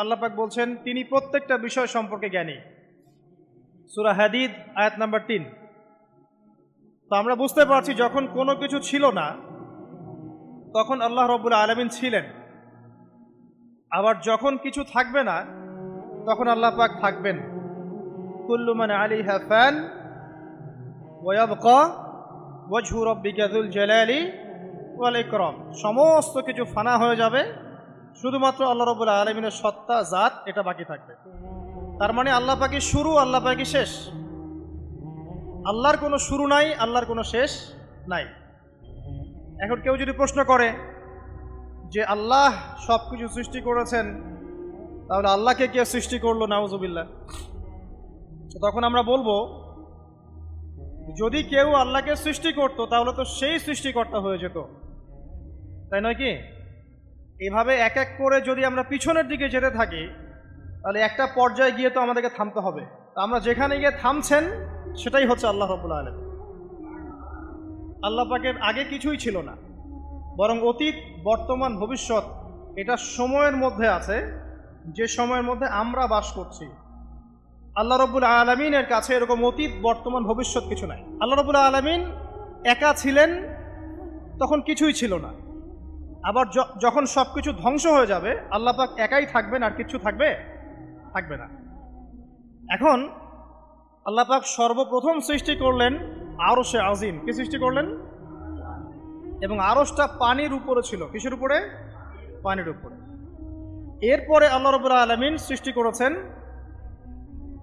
আল্লাহ পাক বলছেন তিনি প্রত্যেকটা বিষয় সম্পর্কে জ্ঞানী। সূরা হাদীদ আয়াত নাম্বার 3। তো আমরা বুঝতে পারছি যখন কোনো কিছু ছিল না তখন আল্লাহ রাব্বুল আলামিন ছিলেন, আবার যখন কিছু থাকবে না তখন আল্লাহ পাক থাকবেন। কুল্লু মান আলাইহা ফান ওয়া ইয়াবকা ওয়াজহু রাব্বিকা যুল জালালি ওয়াল ইকরাম। সমস্ত কিছু ফানা হয়ে যাবে, শুধুমাত্র আল্লাহ রাব্বুল আলামিনের সত্তা জাত এটা বাকি থাকবে। তার মানে আল্লাহ পাকই শুরু, আল্লাহ পাকই শেষ। আল্লাহর কোনো শুরু নাই, আল্লাহর কোনো শেষ নাই। এখন কেউ যদি প্রশ্ন করে যে আল্লাহ সব কিছু সৃষ্টি করেছেন, তাহলে আল্লাহকে কে সৃষ্টি করলো? নাউজুবিল্লাহ। তখন আমরা বলবো যদি কেউ আল্লাহকে সৃষ্টি করত তাহলে তো সেই সৃষ্টিকর্তা হয়ে যেত, তাই নয় কি? এভাবে এক এক করে যদি আমরা পিছনের দিকে যেতে থাকি তাহলে একটা পর্যায়ে গিয়ে তো আমাদেরকে থামতে হবে। তো আমরা যেখানে গিয়ে থামছেন সেটাই হচ্ছে আল্লাহ রাব্বুল আলামিন। আল্লাহ পাকের আগে কিছুই ছিল না, বরং অতীত, বর্তমান, ভবিষ্যৎ এটা সময়ের মধ্যে আছে, যে সময়ের মধ্যে আমরা বাস করছি। আল্লাহ রাব্বুল আলামিনের কাছে এরকম অতীত, বর্তমান, ভবিষ্যৎ কিছু নাই। আল্লাহ রাব্বুল আলামিন একা ছিলেন, তখন কিছুই ছিল না। আবার যখন সব কিছু ধ্বংস হয়ে যাবে আল্লাহ পাক একাই থাকবেন, আর কিছু থাকবে না। এখন আল্লাহ পাক সর্বপ্রথম সৃষ্টি করলেন আরশে আজিম। কি সৃষ্টি করলেন? এবং আরশটা পানির উপরে ছিল। কিসের উপরে? পানির উপরে। এরপরে আল্লাহ রাব্বুল আলামিন সৃষ্টি করেছেন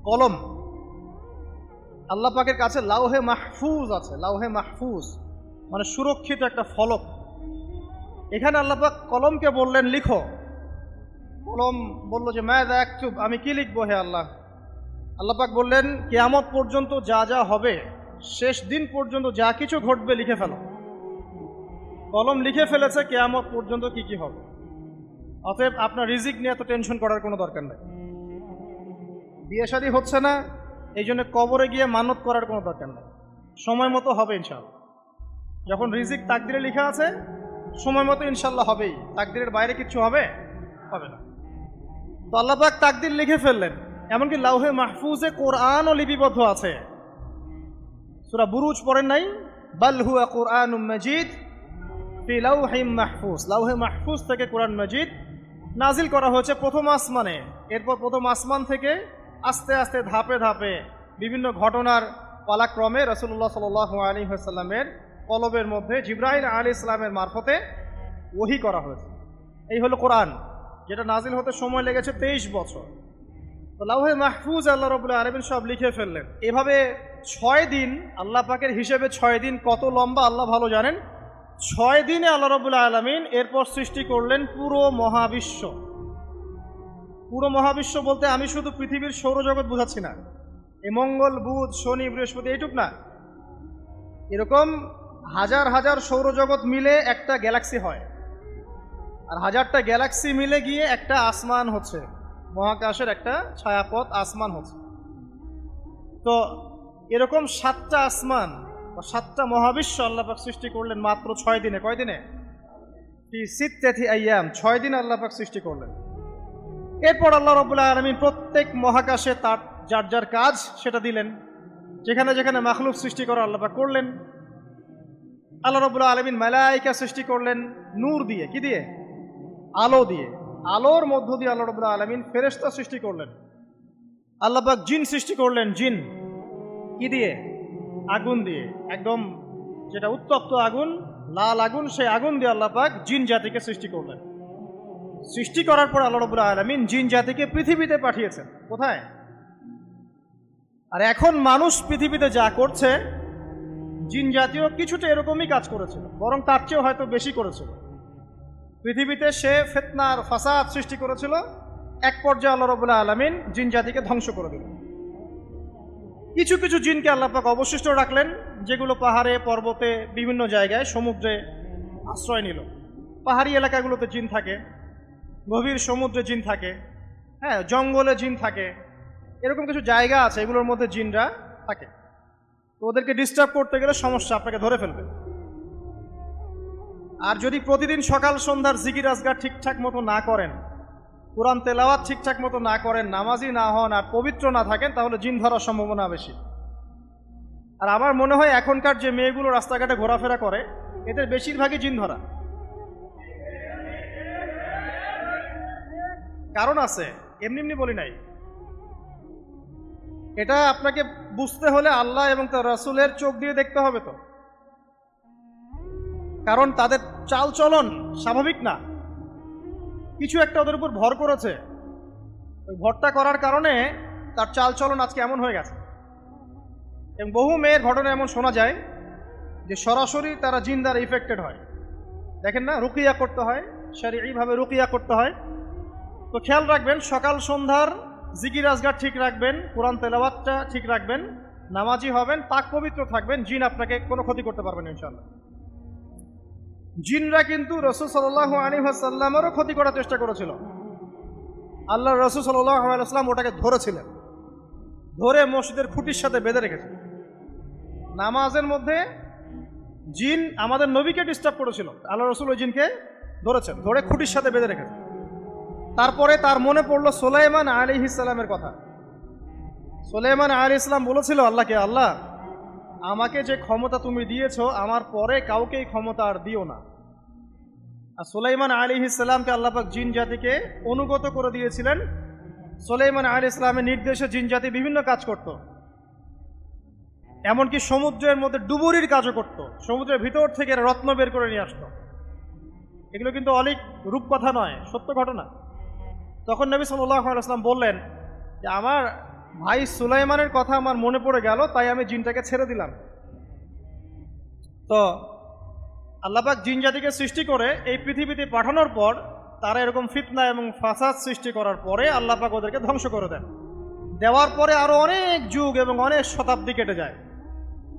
কলম। আল্লাহ পাকের কাছে লাউহে মাহফুজ আছে। লাউহে মাহফুজ মানে সুরক্ষিত একটা ফলক। এখানে আল্লাহ পাক কলমকে বললেন লিখো। কলম বলল যে মাযা আকতুব, আমি কি লিখবো হে আল্লাহ? আল্লাহ পাক বললেন কিয়ামত পর্যন্ত যা যা হবে, শেষ দিন পর্যন্ত যা কিছু ঘটবে লিখে ফেলো। কলম লিখে ফেলেছে কিয়ামত পর্যন্ত কি কি হবে। অতএব আপনার রিজিক নিয়ে এত টেনশন করার কোনো দরকার নেই। বিয়ে শাদী হচ্ছে না, এই জন্য কবরে গিয়ে মানত করার কোনো দরকার নেই। সময় মতো হবে ইনশাআল্লাহ। যখন রিজিক তাকদিরে লেখা আছে সময় মতো ইনশাআল্লাহ হবেই। তাকদিরের বাইরে কিচ্ছু হবে না। তো আল্লাহ পাক তাকদির লিখে ফেললেন। এমনকি লাউহে মাহফুজে কোরআনও লিপিবদ্ধ আছে। সূরা বুরুজ পড়েন নাই? বাল হুয়া কুরআনুম মাজিদ ফি লাউহিম মাহফুজ। লাউহে মাহফুজ থেকে কোরআন মাজিদ নাজিল করা হয়েছে প্রথম আসমানে। এরপর প্রথম আসমান থেকে আস্তে আস্তে ধাপে ধাপে বিভিন্ন ঘটনার পালাক্রমে রাসূলুল্লাহ সাল্লাল্লাহু আলাইহি ওয়াসাল্লামের কলবের মধ্যে জিবরাইল আলাইহিস সালামের মারফতে ওহী করা হয়েছে। এই হলো কোরআন, যেটা নাজিল হতে সময় লেগেছে 23 বছর। তো লাউহে মাহফুজ আল্লাহ রাব্বুল আলামিন সব লিখে ফেললেন। এভাবে 6 দিন, আল্লাহ পাকের হিসেবে 6 দিন কত লম্বা আল্লাহ ভালো জানেন। 6 দিনে আল্লাহ রাব্বুল আলামিন এরপর সৃষ্টি করলেন পুরো মহাবিশ্ব। পুরো মহাবিশ্ব বলতে আমি শুধু পৃথিবীর সৌরজগৎ বোঝাচ্ছি না। এই মঙ্গল, বুধ, শনি, বৃহস্পতি এইটুক না, এরকম হাজার হাজার সৌরজগৎ মিলে একটা গ্যালাক্সি হয়, আর হাজারটা গ্যালাক্সি মিলে গিয়ে একটা আসমান হচ্ছে, মহাকাশের একটা ছায়াপথ আসমান হচ্ছে। তো এরকম 7টা আসমান বা 7টা মহাবিশ্ব আল্লাহ পাক সৃষ্টি করলেন মাত্র 6 দিনে। কয় দিনে? ফি সিত্তাতি আইয়াম। 6 দিনে আল্লাহ পাক সৃষ্টি করলেন। এরপর আল্লাহ রাব্বুল আলামিন প্রত্যেক মহাকাশে তার যার যার কাজ সেটা দিলেন। যেখানে যেখানে মাখলুক সৃষ্টি করা আল্লাহ পাক করলেন। আল্লাহ রাব্বুল আলামিন মালায়েকা সৃষ্টি করলেন নূর দিয়ে। কি দিয়ে? আলো দিয়ে। আলোর মধ্য দিয়ে আল্লাহ রাব্বুল আলামিন ফেরেশতা সৃষ্টি করলেন। আল্লাহ পাক জিন সৃষ্টি করলেন। জিন কি দিয়ে? আগুন দিয়ে। একদম যেটা উত্তপ্ত আগুন, লাল আগুন, সেই আগুন দিয়ে আল্লাহ পাক জিন জাতিকে সৃষ্টি করলেন। সৃষ্টি করার পর আল্লাহ রাব্বুল আলামিন জিন জাতিকে পৃথিবীতে পাঠিয়েছেন। কোথায়? আর এখন মানুষ পৃথিবীতে যা করছে, জিন জাতীয় কিছুটা এরকমই কাজ করেছিল, বরং তার চেয়েও হয়তো বেশি করেছিল। পৃথিবীতে সে ফিতনা আর ফাসাদ সৃষ্টি করেছিল। এক পর্যায়ে আল্লাহ রাব্বুল আলামিন জিন জাতিকে ধ্বংস করে দিলেন। কিছু কিছু জিনকে আল্লাহ পাক অবশিষ্ট রাখলেন, যেগুলো পাহাড়ে, পর্বতে, বিভিন্ন জায়গায়, সমুদ্রে আশ্রয় নিল। পাহাড়ি এলাকাগুলোতে জিন থাকে, গভীর সমুদ্রে জিন থাকে, হ্যাঁ, জঙ্গলে জিন থাকে। এরকম কিছু জায়গা আছে, এগুলোর মধ্যে জিনরা থাকে। তো ওদেরকে ডিস্টার্ব করতে গেলে সমস্যা, আপনাকে ধরে ফেলবে। আর যদি প্রতিদিন সকাল সন্ধ্যার জিকির আজগার ঠিকঠাক মতো না করেন, কোরআন তেলাওয়াত ঠিকঠাক মতো না করেন, নামাজি না হন, আর পবিত্র না থাকেন, তাহলে জিন ধরার সম্ভাবনা বেশি। আর আমার মনে হয় এখনকার যে মেয়েগুলো রাস্তাঘাটে ঘোরাফেরা করে, এদের বেশিরভাগই জিন ধরা। কারণ আছে, এমনি এমনি বলি নাই। এটা আপনাকে বুঝতে হলে আল্লাহ এবং তার রাসূলের চোখ দিয়ে দেখতে হবে তো, কারণ তাদের চালচলন স্বাভাবিক না, কিছু একটা ওদের উপর ভর করেছে। ওই ভরটা করার কারণে তার চালচলন আজকে এমন হয়ে গেছে। এবং বহু মেয়ের ঘটনা এমন শোনা যায় যে সরাসরি তারা জিন দ্বারা ইফেক্টেড হয়। দেখেন না, রুকিয়া করতে হয়, শরীয়ীভাবে রুকিয়া করতে হয়। তো খেয়াল রাখবেন, সকাল সন্ধ্যার জিকির আজগার ঠিক রাখবেন, কোরআন তেলাওয়াতটা ঠিক রাখবেন, নামাজি হবেন, পাক পবিত্র থাকবেন, জিন আপনাকে কোনো ক্ষতি করতে পারবেন না ইনশাআল্লাহ। জিনরা কিন্তু রাসূল সাল্লাল্লাহু আলাইহি ওয়াসাল্লামেরও ক্ষতি করার চেষ্টা করেছিল। আল্লাহর রাসূল সাল্লাল্লাহু আলাইহি ওয়াসাল্লাম ওটাকে ধরেছিলেন, ধরে মসজিদের খুঁটির সাথে বেঁধে রেখেছিলেন। নামাজের মধ্যে জিন আমাদের নবীকে ডিস্টার্ব করেছিল, আল্লাহ রাসূল ওই জিনকে ধরেছেন, ধরে খুঁটির সাথে বেঁধে রেখেছেন। তারপরে তার মনে পড়ল সুলাইমান আলাইহিস সালামের কথা। সুলাইমান আলাইহিস সালাম বলেছিল আল্লাহকে, আল্লাহ আমাকে যে ক্ষমতা তুমি দিয়েছো, আমার পরে কাউকে এই ক্ষমতা আর দিও না। আর সুলাইমান আলাইহিস সালামকে আল্লাহ পাক জিন জাতিকে অনুগত করে দিয়েছিলেন। সুলাইমান আলাইহিস সালামের নির্দেশে জিন জাতি বিভিন্ন কাজ করত, এমনকি সমুদ্রের মধ্যে ডুবুরির কাজও করত, সমুদ্রের ভিতর থেকে রত্ন বের করে নিয়ে আসতো। এগুলো কিন্তু অলিক রূপকথা নয়, সত্য ঘটনা। তখন নবী সাল্লাল্লাহু আলাইহি ওয়াসাল্লাম বললেন যে আমার ভাই সুলাইমানের কথা আমার মনে পড়ে গেল, তাই আমি জিনটাকে ছেড়ে দিলাম। তো আল্লাহ পাক জিন জাতিকে সৃষ্টি করে এই পৃথিবীতে পাঠানোর পর তারা এরকম ফিতনা এবং ফাসাদ সৃষ্টি করার পরে আল্লাহ পাক ওদেরকে ধ্বংস করে দেন। দেওয়ার পরে আরো অনেক যুগ এবং অনেক শতাব্দী কেটে যায়।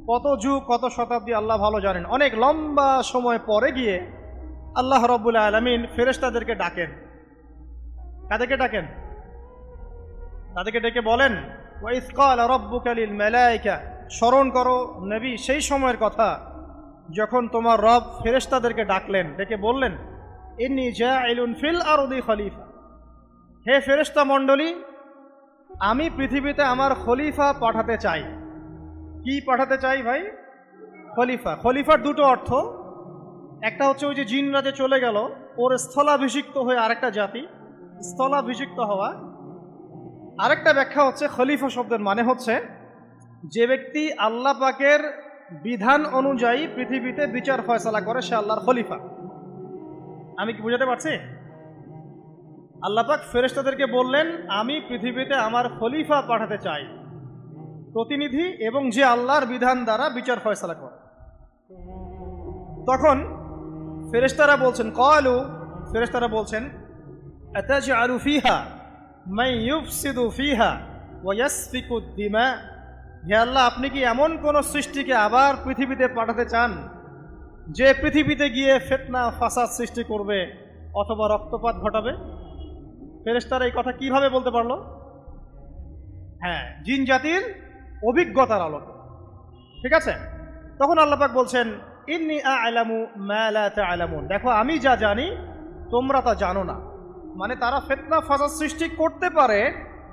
কত যুগ কত শতাব্দী আল্লাহ ভালো জানেন। অনেক লম্বা সময় পরে গিয়ে আল্লাহ রাব্বুল আলামিন ফেরেশতাদেরকে ডাকেন। কাদেরকে ডাকেন? তাদেরকে ডেকে বলেন, ওয়াইজ ক্বালা রাব্বুকা লিল মালায়েকা, স্মরণ করো নবী সেই সময়ের কথা যখন তোমার রব ফেরেশতাদেরকে ডাকলেন, ডেকে বললেন, ইন্নী জাইলুন ফিল আরদি খলিফা, হে ফেরেশতা মণ্ডলী, আমি পৃথিবীতে আমার খলিফা পাঠাতে চাই। কি পাঠাতে চাই ভাই? খলিফা। খলিফার দুটো অর্থ, একটা হচ্ছে ওই যে জিনরা যে চলে গেল, ওর স্থলাভিষিক্ত হয়ে আরেকটা জাতি, স্থলাভিষিক্ত হওয়া। আরেকটা ব্যাখ্যা হচ্ছে খলিফা শব্দের মানে হচ্ছে যে ব্যক্তি আল্লাহ পাকের বিধান অনুযায়ী পৃথিবীতে বিচার ফয়সালা করে, সে আল্লাহর খলিফা। আমি কি বুঝাতে পারছি? আল্লাহ পাক ফেরেশতাদেরকে বললেন, আমি পৃথিবীতে আমার খলিফা পাঠাতে চাই, প্রতিনিধি, এবং যে আল্লাহর বিধান দ্বারা বিচার ফয়সালা করে। তখন ফেরেশতারা বলছেন, ক্বালু, ফেরেশতারা বলছেন, আতাজআলু ফিহা মান ইউফসিদু ফিহা ওয়া ইয়াসফিকু দিমা, হে আল্লাহ, আপনি কি এমন কোন সৃষ্টিকে আবার পৃথিবীতে পাঠাতে চান যে পৃথিবীতে গিয়ে ফিতনা ফাসাদ সৃষ্টি করবে অথবা রক্তপাত ঘটাবে? ফেরেশতারা এই কথা কিভাবে বলতে পারলো? হ্যাঁ, জিন জাতির অভিজ্ঞতার আলোকে। ঠিক আছে? তখন আল্লাহ পাক বলছেন, ইন্নী আ'লামু মা লা তা'লামুন, দেখো আমি যা জানি তোমরা তা জানো না। মানে তারা ফিতনা ফাসাদ সৃষ্টি করতে পারে,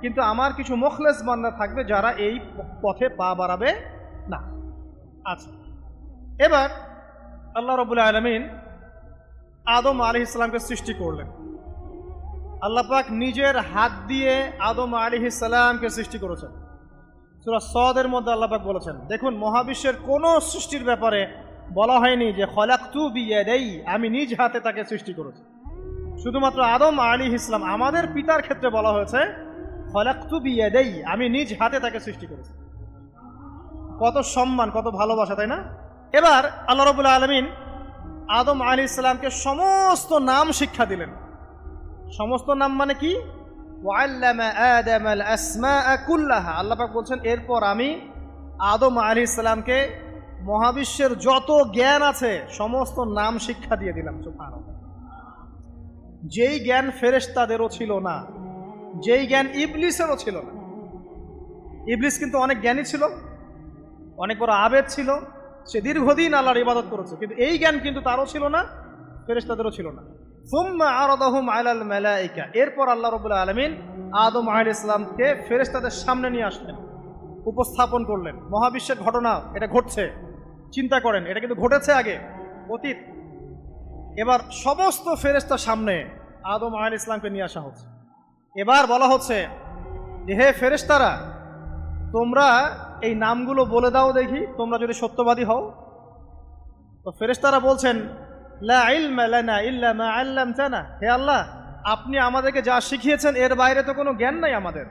কিন্তু আমার কিছু মুখলেস বান্দা থাকবে যারা এই পথে পা বাড়াবে না। আচ্ছা, এবার আল্লাহ রাব্বুল আলামিন আদম আলাইহিস সালামকে সৃষ্টি করলেন। আল্লাহ পাক নিজের হাত দিয়ে আদম আলাইহিস সালামকে সৃষ্টি করেছেন। সূরা সাদের মধ্যে আল্লাহ পাক বলেছেন, দেখুন মহাবিশ্বের কোন সৃষ্টির ব্যাপারে বলা হয়নি যে খলাকতু বিয়াদাই, আমি নিজ হাতে তাকে সৃষ্টি করেছি। শুধুমাত্র আদম আলাইহিস সালাম, আমাদের পিতার ক্ষেত্রে বলা হয়েছে খলাকতু বিয়াদাই, আমি নিজ হাতে তাকে সৃষ্টি করেছি। কত সম্মান, কত ভালোবাসা, তাই না? এবার আল্লাহ রাব্বুল আলামিন আদম আলাইহিস সালামকে সমস্ত নাম শিক্ষা দিলেন। সমস্ত নাম মানে কি? ওয়াল্লামা আদামাল আসমাআ কুল্লাহা, আল্লাহ পাক বলছেন এরপর আমি আদম আলাইহিস সালামকে মহাবিশ্বের যত জ্ঞান আছে সমস্ত নাম শিক্ষা দিয়ে দিলাম। সুবহানাল্লাহ। যেই জ্ঞান ফেরেশতাদেরও ছিল না, যেই জ্ঞান ইবলিসেরও ছিল না। ইবলিস কিন্তু অনেক জ্ঞানী ছিল, অনেক বড় আবেদ ছিল, সে দীর্ঘদিন আল্লাহর ইবাদত করেছে, কিন্তু এই জ্ঞান কিন্তু তারও ছিল না, ফেরেশতাদেরও ছিল না। সুম্মা আরাদাহুম আলাল মালাইকা, এরপর আল্লাহ রাব্বুল আলামিন আদম আলাইহিস সালামকে ফেরেশতাদের সামনে নিয়ে আসলেন, উপস্থাপন করলেন। মহাবিশ্বের ঘটনা, এটা ঘটছে, চিন্তা করেন, এটা কিন্তু ঘটেছে আগে, অতীত। এবার সমস্ত ফেরেশতার সামনে আদম আলাইহিস সালামকে নিয়ে আসা হচ্ছে। এবার বলা হচ্ছে যে হে ফেরেশতারা, তোমরা এই নামগুলো বলে দাও দেখি, তোমরা যদি সত্যবাদী হও। তো ফেরেশতারা বলছেন লা ইলমা লানা ইল্লা মা আল্লামতানা, হে আল্লাহ, আপনি আমাদেরকে যা শিখিয়েছেন এর বাইরে তো কোনো জ্ঞান নাই আমাদের।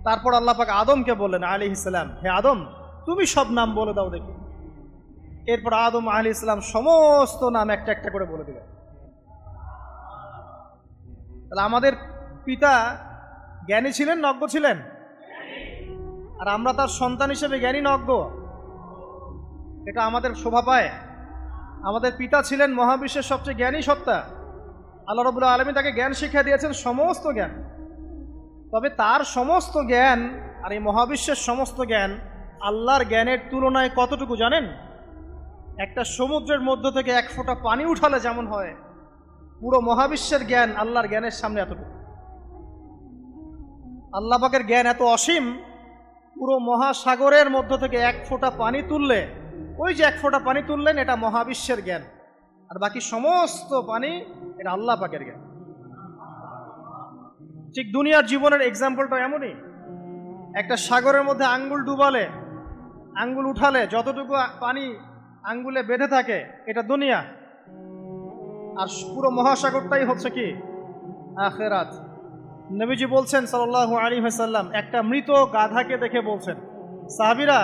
তারপর আল্লাহ পাক আদমকে বললেন আলাইহিস সালাম, হে আদম, তুমি সব নাম বলে দাও দেখি। এরপর আদম আলাইহিস সালাম সমস্ত নাম একটা একটা করে বলে দিলেন। তাহলে আমাদের পিতা জ্ঞানী ছিলেন, নজ্ঞ ছিলেন? আর আমরা তার সন্তান হিসেবে জ্ঞানী নজ্ঞ, এটা আমাদের শোভা পায়। আমাদের পিতা ছিলেন মহাবিশ্বের সবচেয়ে জ্ঞানী সত্তা। আল্লাহ রাব্বুল আলামিন তাকে জ্ঞান শিক্ষা দিয়েছেন, সমস্ত জ্ঞান। তবে তার সমস্ত জ্ঞান আর এই মহাবিশ্বের সমস্ত জ্ঞান আল্লাহর জ্ঞানের তুলনায় কতটুকু জানেন? একটা সমুদ্রের মধ্য থেকে এক ফোঁটা পানি উঠালে যেমন হয়, পুরো মহাবিশ্বের জ্ঞান আল্লাহর জ্ঞানের সামনে এতটুকু। আল্লাহ পাকের জ্ঞান এত অসীম, পুরো মহাসাগরের মধ্য থেকে এক ফোঁটা পানি তুললে, ওই যে এক ফোঁটা পানি তুললেন, এটা মহাবিশ্বের জ্ঞান, আর বাকি সমস্ত পানি এটা আল্লাহ পাকের জ্ঞান। ঠিক দুনিয়ার জীবনের এক্সাম্পলটা এমনই। একটা সাগরের মধ্যে আঙ্গুল ডুবালে, আঙ্গুল উঠালে যতটুকু পানি আঙ্গুলে বেঁধে থাকে, এটা দুনিয়া। আর পুরো মহাসাগরটাই হচ্ছে কি? আখিরাত। নবীজি বলছেন সাল্লাল্লাহু আলাইহি ওয়াসাল্লাম, একটা মৃত গাধাকে দেখে বলছেন, সাহাবীরা,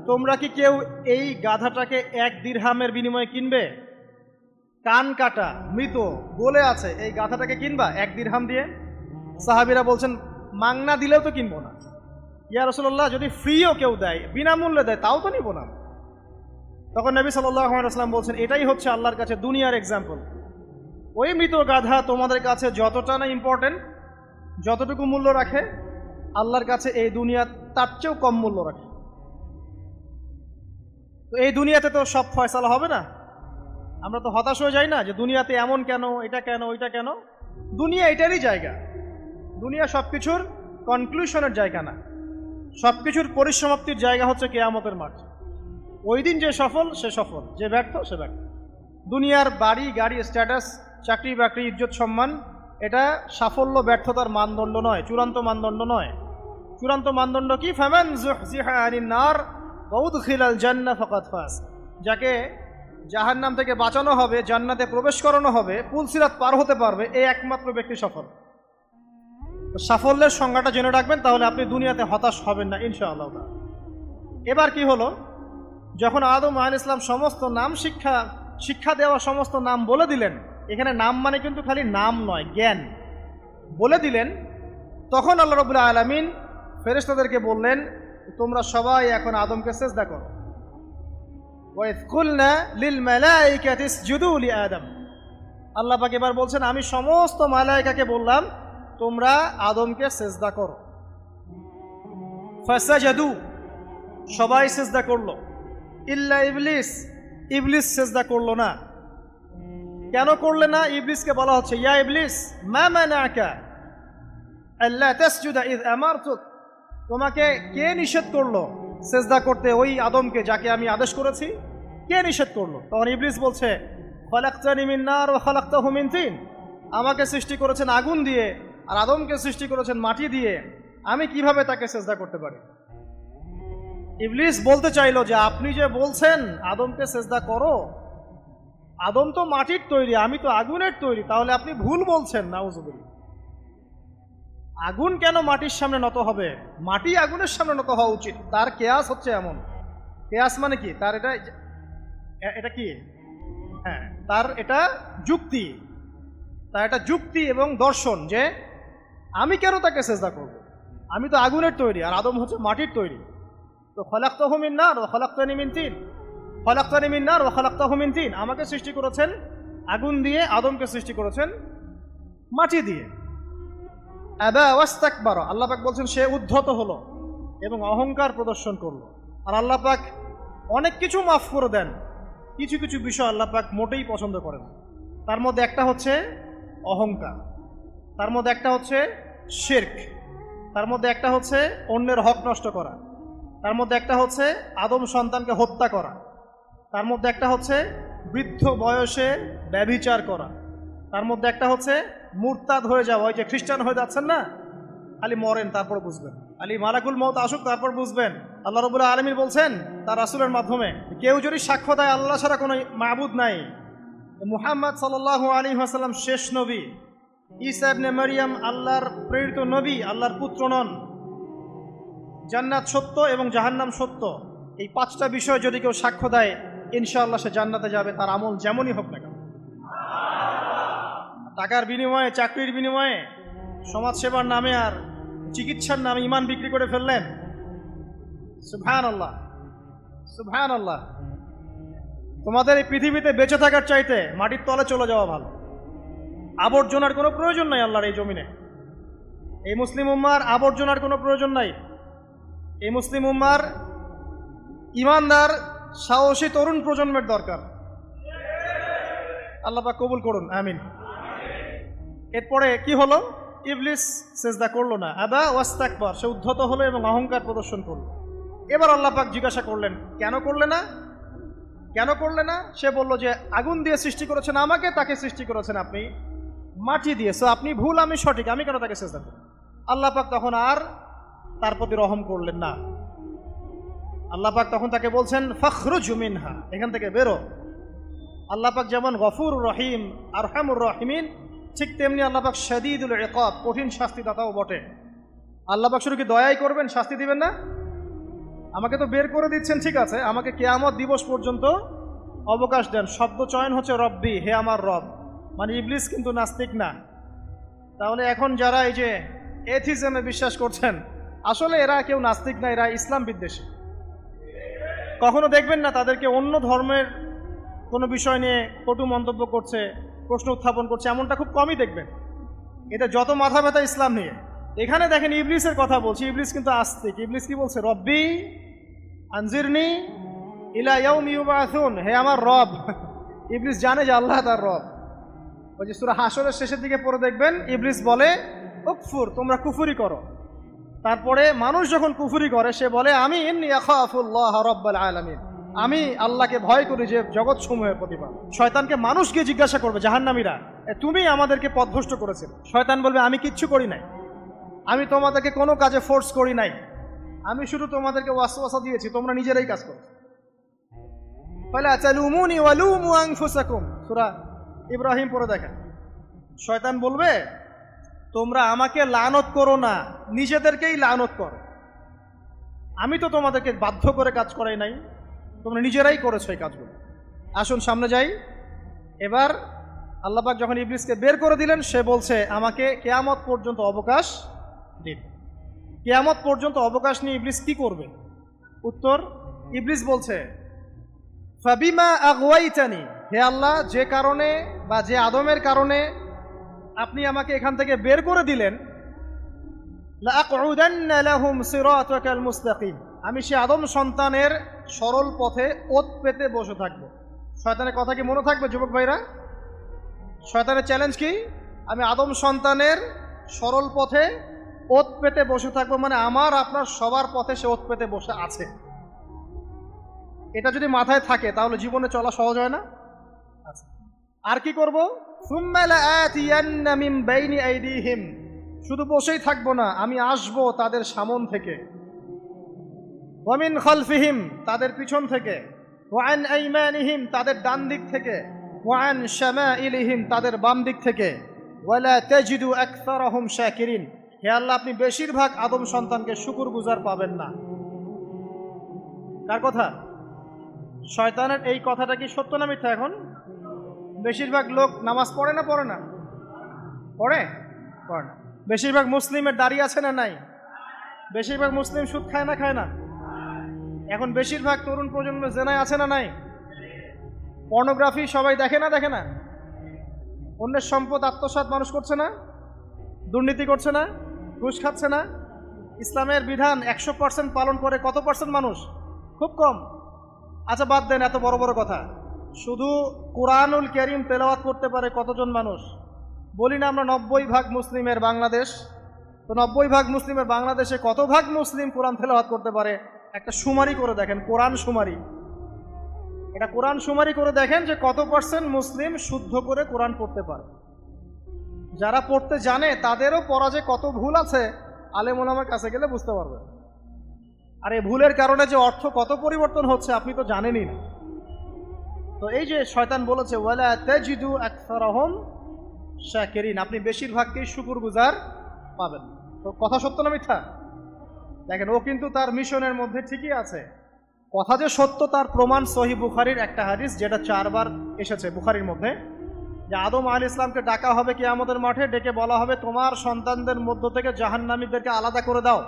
তোমরা কি কেউ এই গাধাটাকে 1 দিরহামের বিনিময়ে কিনবে? কান কাটা, মৃত, গলে আছে, এই গাধাটাকে কিনবা 1 দিরহাম দিয়ে? সাহাবীরা বলছেন, মাংনা দিলেও তো কিনবো না। ইয়া রাসূলুল্লাহ, যদি ফ্রিও কেউ দেয়, বিনামূল্যে দেয়, তাও তো নিব না। তখন নবী সাল্লাল্লাহু আলাইহি ওয়াসাল্লাম বলছেন, এটাই হচ্ছে আল্লাহর কাছে দুনিয়ার এক্সাম্পল। ওই মৃত গাধা তোমাদের কাছে যতটা না ইম্পর্টেন্ট, যতটুকু মূল্য রাখে, আল্লাহর কাছে এই দুনিয়া তার চেয়েও কম মূল্য রাখে। তো এই দুনিয়াতে তো সব ফয়সালা হবে না। আমরা তো হতাশ হয়ে যাই না যে দুনিয়াতে এমন কেন, এটা কেন, ওইটা কেন। দুনিয়া এটারই জায়গা। দুনিয়া সব কিছুর কনক্লুশনের জায়গা না, সব কিছুর পরিসমাপ্তির জায়গা হচ্ছে কিয়ামতের মাঠ। ওই দিন যে সফল সে সফল, যে ব্যর্থ সে ব্যর্থ। দুনিয়ার বাড়ি গাড়ি, স্ট্যাটাস, চাকরি বাকরি, ইজ্জত সম্মান, এটা সাফল্য ব্যর্থতার মানদণ্ড নয়, চূড়ান্ত মানদণ্ড নয়। চূড়ান্ত মানদণ্ড কি? ফামান যুহজিহা আনিন নার ওয়া উদখিলাল জান্নাহ ফাকাদ ফাজ। যাকে জাহান্নাম থেকে বাঁচানো হবে, জান্নাতে প্রবেশ করানো হবে, পুলসিরাত পার হতে পারবে, এই একমাত্র ব্যক্তি সফল। সাফল্যের সংজ্ঞাটা জেনে রাখবেন, তাহলে আপনি দুনিয়াতে হতাশ হবেন না ইনশাআল্লাহ। এবার কি হলো, যখন আদম আলাইহিস সালাম সমস্ত নাম শিক্ষা দেওয়া সমস্ত নাম বলে দিলেন, এখানে নাম মানে কিন্তু খালি নাম নয়, জ্ঞান বলে দিলেন, তখন আল্লাহ রাব্বুল আলামিন ফেরেশতাদেরকে বললেন, তোমরা সবাই এখন আদমকে সিজদা করো। ওয়া ইয কুলনা লিল মালাইকাতি ইসজুদু লি আদম। আল্লাহ পাক এবার বলছেন, আমি সমস্ত মালায়েকাকে বললাম তোমরা আদমকে সিজদা করো। ফাসাজাদু, সবাই সিজদা করলো, ইল্লা ইবলিস, ইবলিস সিজদা করলো না। কেন করলে না? ইবলিসকে বলা হচ্ছে, ইয়া ইবলিস মা মানাকা আল্লা তাসজুদা ইয আমারতুক, তোমাকে কে নিষেধ করলো সিজদা করতে ওই আদমকে যাকে আমি আদেশ করেছি? কে নিষেধ করলো? তখন ইবলিস বলছে, খালাকতানি মিন নার ওয়া খালাকতাহু মিন তিন, আমাকে সৃষ্টি করেছেন আগুন দিয়ে আর আদমকে সৃষ্টি করেছেন মাটি দিয়ে, আমি কিভাবে তাকে সিজদা করতে পারি? ইবলিস বলতে চাইলো যে আপনি যে বলছেন আদমকে সিজদা করো, আদম তো মাটির তৈরি, আমি তো আগুনের তৈরি, তাহলে আপনি ভুল বলছেন। নাউজুবিল্লাহ। আগুন কেন মাটির সামনে নত হবে? মাটি আগুনের সামনে নত হওয়া উচিত। তার কেয়াস হচ্ছে এমন, কেয়াস মানে কি? তার এটা কি? হ্যাঁ, তার এটা যুক্তি, তার এটা যুক্তি এবং দর্শন যে আমি কেন তাকে সিজদা করব? আমি তো আগুনের তৈরি আর আদম হচ্ছে মাটির তৈরি। তো খালাকতাহু মিন নার ওয়া খালাকতানি মিন তিন, খালাকতানি মিন নার ওয়া খালাকতাহু মিন তিন, আমাকে সৃষ্টি করেছেন আগুন দিয়ে, আদমকে সৃষ্টি করেছেন মাটি দিয়ে। আবা ওয়াস্তাকবারা, আল্লাহ পাক বলছেন সে উদ্ধত হলো এবং অহংকার প্রদর্শন করলো। আর আল্লাহ পাক অনেক কিছু মাফ করে দেন, কিছু কিছু বিষয় আল্লাহ পাক মোটেই পছন্দ করেন। তার মধ্যে একটা হচ্ছে অহংকার, তার মধ্যে একটা হচ্ছে শিরক, তার মধ্যে একটা হচ্ছে অন্যের হক নষ্ট করা, তার মধ্যে একটা হচ্ছে আদম সন্তানকে হত্যা করা, তার মধ্যে একটা হচ্ছে বৃদ্ধ বয়সে ব্যভিচার করা, তার মধ্যে একটা হচ্ছে মুরতাদ হয়ে যাওয়া। ওই যে খ্রিস্টান হয়ে যাচ্ছেন না, খালি মরেন তারপর বুঝবেন, খালি মালাকুল মউত আসুক তারপর বুঝবেন। আল্লাহ রাব্বুল আলামিন বলছেন তার রাসূলের মাধ্যমে, কেউ যদি সাক্ষ্য দেয় আল্লাহ ছাড়া কোনো মাবুদ নাই, মুহাম্মদ সাল্লাল্লাহু আলাইহি ওয়াসাল্লাম শেষ নবী, ঈসা ইবনে মারইয়াম আল্লাহর প্রেরিত নবী, আল্লাহর পুত্র নন, জান্নাত সত্য এবং জাহান্নাম সত্য, এই 5টা বিষয় যদি কেউ সাক্ষ্য দেয় ইনশাআল্লাহ সে জান্নাতে যাবে, তার আমল যেমনই হোক না কেন। টাকার বিনিময়ে, চাকরির বিনিময়ে, সমাজসেবার নামে আর চিকিৎসার নামে ইমান বিক্রি করে ফেললেন, সুবহানাল্লাহ সুবহানাল্লাহ। তোমাদের এই পৃথিবীতে বেঁচে থাকার চাইতে মাটির তলে চলে যাওয়া ভালো। আবর্জনার কোনো প্রয়োজন নাই আল্লাহর এই জমিনে। এই মুসলিম উম্মার আবর্জনার কোনো প্রয়োজন নাই। এই মুসলিম উম্মার ইমানদার সাহসী তরুণ প্রজন্মের দরকার। আল্লাহ পাক কবুল করুন, আমিন। এরপরে কি হলো? ইবলিস সিজদা করলো না, আবা ওয়াস্তাকবার, সে উদ্ধত হলো এবং অহংকার প্রদর্শন করলো। এবার আল্লাহ পাক জিজ্ঞাসা করলেন, কেন করলে না, কেন করলে না? সে বলল যে আগুন দিয়ে সৃষ্টি করেছেন আমাকে, তাকে সৃষ্টি করেছেন আপনি মাটি দিয়ে, সো আপনি ভুল আমি সঠিক, আমি কেন তাকে সিজদা করব? আল্লাহ পাক তখন আর তার প্রতি রহম করলেন না। আল্লাহ পাক তখন তাকে বলছেন ফখরুজ মিনহা, এখান থেকে বেরো। আল্লাহ পাক যেমন গফুর রহিম আরহামুর রহিমিন, ঠিক তেমনি আল্লাহ পাক শাদীদুল ইকাব, কঠিন শাস্তিদাতাও বটে। আল্লাহ পাক শুধু কি দয়াই করবেন, শাস্তি দিবেন না? আমাকে তো বের করে দিচ্ছেন, ঠিক আছে, আমাকে কিয়ামত দিবস পর্যন্ত অবকাশ দেন। শব্দ চয়ন হচ্ছে রব্বি, হে আমার রব, মানে ইবলিস কিন্তু নাস্তিক না। তাহলে এখন যারা এই যে এথিজমে বিশ্বাস করছেন, আসলে এরা কেউ নাস্তিক না, এরা ইসলাম বিদ্বেষী। কখনো দেখবেন না তাদেরকে অন্য ধর্মের কোনো বিষয় নিয়ে কটু মন্তব্য করছে, প্রশ্ন উত্থাপন করছে, এমনটা খুব কমই দেখবেন। এটা যত মাথা ব্যথা ইসলাম নিয়ে। এখানে দেখেন ইবলিসের কথা বলছি, ইবলিস কিন্তু আস্তিক। ইবলিস কি বলছে? রব্বি আনজিরনি ইলা ইয়াউমি ইউবাসুন, হে আমার রব। ইবলিস জানে যে আল্লাহ তার রব। ওই যে সূরা হাসরের শেষের দিকে পড়ে দেখবেন ইবলিস বলে উকফুর, তোমরা কুফরি করো। তারপরে মানুষ যখন কুফরি করে সে বলে আমি ইন্নী আখাফুল্লাহ রাব্বাল আলামিন, আমি আল্লাহকে ভয় করি যে জগৎ সমূহের প্রতিপালক। শয়তানকে মানুষ গিয়ে জিজ্ঞাসা করবে, জাহান্নামীরা, তুমি আমাদেরকে পথভ্রষ্ট করেছিলে। শয়তান বলবে আমি কিচ্ছু করি নাই, আমি তোমাদেরকে কোনো কাজে ফোর্স করি নাই, আমি শুধু তোমাদেরকে ওয়াসওয়াসা দিয়েছি, তোমরা নিজেরাই কাজ করো। ফালা তালুমুনি ওয়ালুমু আনফুসাকুম, সূরা ইব্রাহিম পড়ে দেখেন। শয়তান বলবে তোমরা আমাকে লানত করো না, নিজেদেরকেই লানত করো, আমি তো তোমাদেরকে বাধ্য করে কাজ করাই নাই, তোমরা নিজেরাই করেছো এই কাজগুলো। আসুন সামনে যাই। এবার আল্লাহ পাক যখন ইবলিসকে বের করে দিলেন, সে বলছে আমাকে কিয়ামত পর্যন্ত অবকাশ দিন। কিয়ামত পর্যন্ত অবকাশ নিয়ে ইবলিস কি করবে? উত্তর, ইবলিস বলছে ফাবিমা আগওয়াইতানি, হে আল্লাহ, যে কারণে বা যে আদমের কারণে আপনি আমাকে এখান থেকে বের করে দিলেন, লাআকউদান্না লাহুম সিরাতাকাল মুস্তাকিম, আমি সে আদম সন্তানের সরল পথে ওত পেতে বসে থাকবো। শয়তানের কথা কি মনে থাকবে যুবক ভাইরা? শয়তানের চ্যালেঞ্জ কি? আমি আদম সন্তানের সরল পথে ওত পেতে বসে থাকবো, মানে আমার আপনার সবার পথে সে ওত পেতে বসে আছে। এটা যদি মাথায় থাকে তাহলে জীবনে চলা সহজ হয় না? আর কি করবো? সুম্মা লাআতিয়ান্না মিন বাইনি আইদিহিম, শুধু বসেই থাকবো না, আমি আসবো তাদের সামন থেকে, ওয়া মিন খালফিহিম, তাদের পিছন থেকে, ওয়া আন আইমানিহিম, তাদের ডান দিক থেকে, ওয়া আন শামাইলিহিম, তাদের বাম দিক থেকে, ওয়ালা তাজিদু আকসারাহুম শাকিরিন, হে আল্লাহ, আপনি বেশিরভাগ আদম সন্তানকে শুকরগুজার পাবেন না। কার কথা? শয়তানের এই কথাটা কি সত্য না মিথ্যা? এখন বেশিরভাগ লোক নামাজ পড়ে না পড়ে না? পড়ে না। বেশিরভাগ মুসলিমের দাড়ি আছে না নাই? বেশিরভাগ মুসলিম সুদ খায় না খায় না? এখন বেশিরভাগ তরুণ প্রজন্ম জেনায় আছে না নাই? পর্নোগ্রাফি সবাই দেখে না দেখে না? অন্যের সম্পদ আত্মসাৎ মানুষ করছে না? দুর্নীতি করছে না? ঘুষ খাচ্ছে না? ইসলামের বিধান 100% পালন করে কত পার্সেন্ট মানুষ? খুব কম। আচ্ছা বাদ দেন এত বড় বড় কথা। শুধু কুরআনুল কারীম তেলাওয়াত করতে পারে কতজন মানুষ? বলি না আমরা 90% মুসলিমের বাংলাদেশ, তো 90% মুসলিমের বাংলাদেশে কত ভাগ মুসলিম কোরআন তেলাওয়াত করতে পারে? একটা শুমারি করে দেখেন, কোরআন শুমারি। এটা কোরআন শুমারি করে দেখেন যে কত পার্সেন্ট মুসলিম শুদ্ধ করে কোরআন পড়তে পারে। যারা পড়তে জানে তাদেরও পড়া যে কত ভুল আছে আলেম ওলামার কাছে গেলে বুঝতে পারবে। আর এই ভুলের কারণে যে অর্থ কত পরিবর্তন হচ্ছে আপনি তো জানেনই না। তো এই যে শয়তান বলেছে ওয়ালা তাজিদু আকসারাহুম শাকিরিন, আপনি বেশিরভাগকেই শুকরগুজার পাবেন। তো কথা সত্য না মিথ্যা? দেখেন, ও কিন্তু তার মিশনের মধ্যে ঠিকই আছে। কথা যে সত্য তার প্রমাণ সহিহ বুখারীর একটা হাদিস, যেটা 4 বার এসেছে বুখারীর মধ্যে, যে আদম আলাইহিস সালামকে ডাকা হবে কিয়ামতের মাঠে, ডেকে বলা হবে তোমার সন্তানদের মধ্য থেকে জাহান্নামীদেরকে আলাদা করে দাও।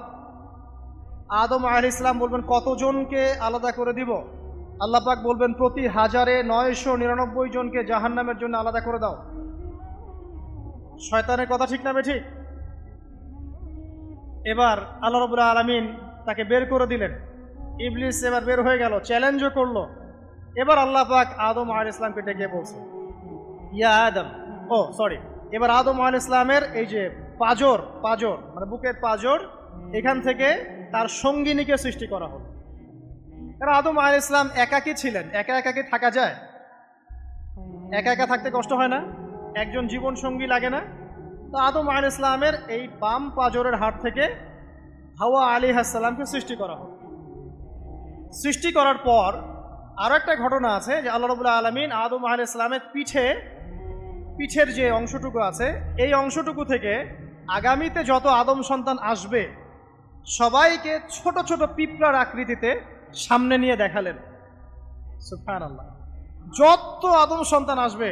আদম আলাইহিস সালাম বলবেন কতজনকে আলাদা করে দিব? আল্লাহ পাক বলবেন প্রতি 1099 জনকে জাহান্নামের জন্য আলাদা করে দাও। শয়তানের কথা ঠিক না বেঠিক? এবার আল্লাহ রাব্বুল আলামিন তাকে বের করে দিলেন। ইবলিস এবার বের হয়ে গেল, চ্যালেঞ্জও করলো। এবার আল্লাহ পাক আদম আলাইহিস সালামকে ডেকে বলছে ইয়া আদম, এবার আদম আলাইহিস সালামের এই যে পাজর মানে বুকের পাজর, এখান থেকে তার সঙ্গিনীকে সৃষ্টি করা হলো। কারণ আদম আলাইহিস সালাম একাকী ছিলেন, একা কি থাকা যায়? একা থাকতে কষ্ট হয় না? একজন জীবন সঙ্গী লাগে না? তো আদম আলাইহিস সালামের এই বাম পাজরের হাড় থেকে হাওয়া আলাইহিস সালামকে সৃষ্টি করা হলো। সৃষ্টি করার পর আরো একটা ঘটনা আছে যে আল্লাহ রাব্বুল আলামিন আদম আলাইহিস সালামের পিঠের যে অংশটুকু আছে, এই অংশটুকু থেকে আগামীতে যত আদম সন্তান আসবে সবাইকে ছোট ছোট পিঁপড়ার আকৃতিতে সামনে নিয়ে দেখালেন। সুবহানাল্লাহ। যত আদম সন্তান আসবে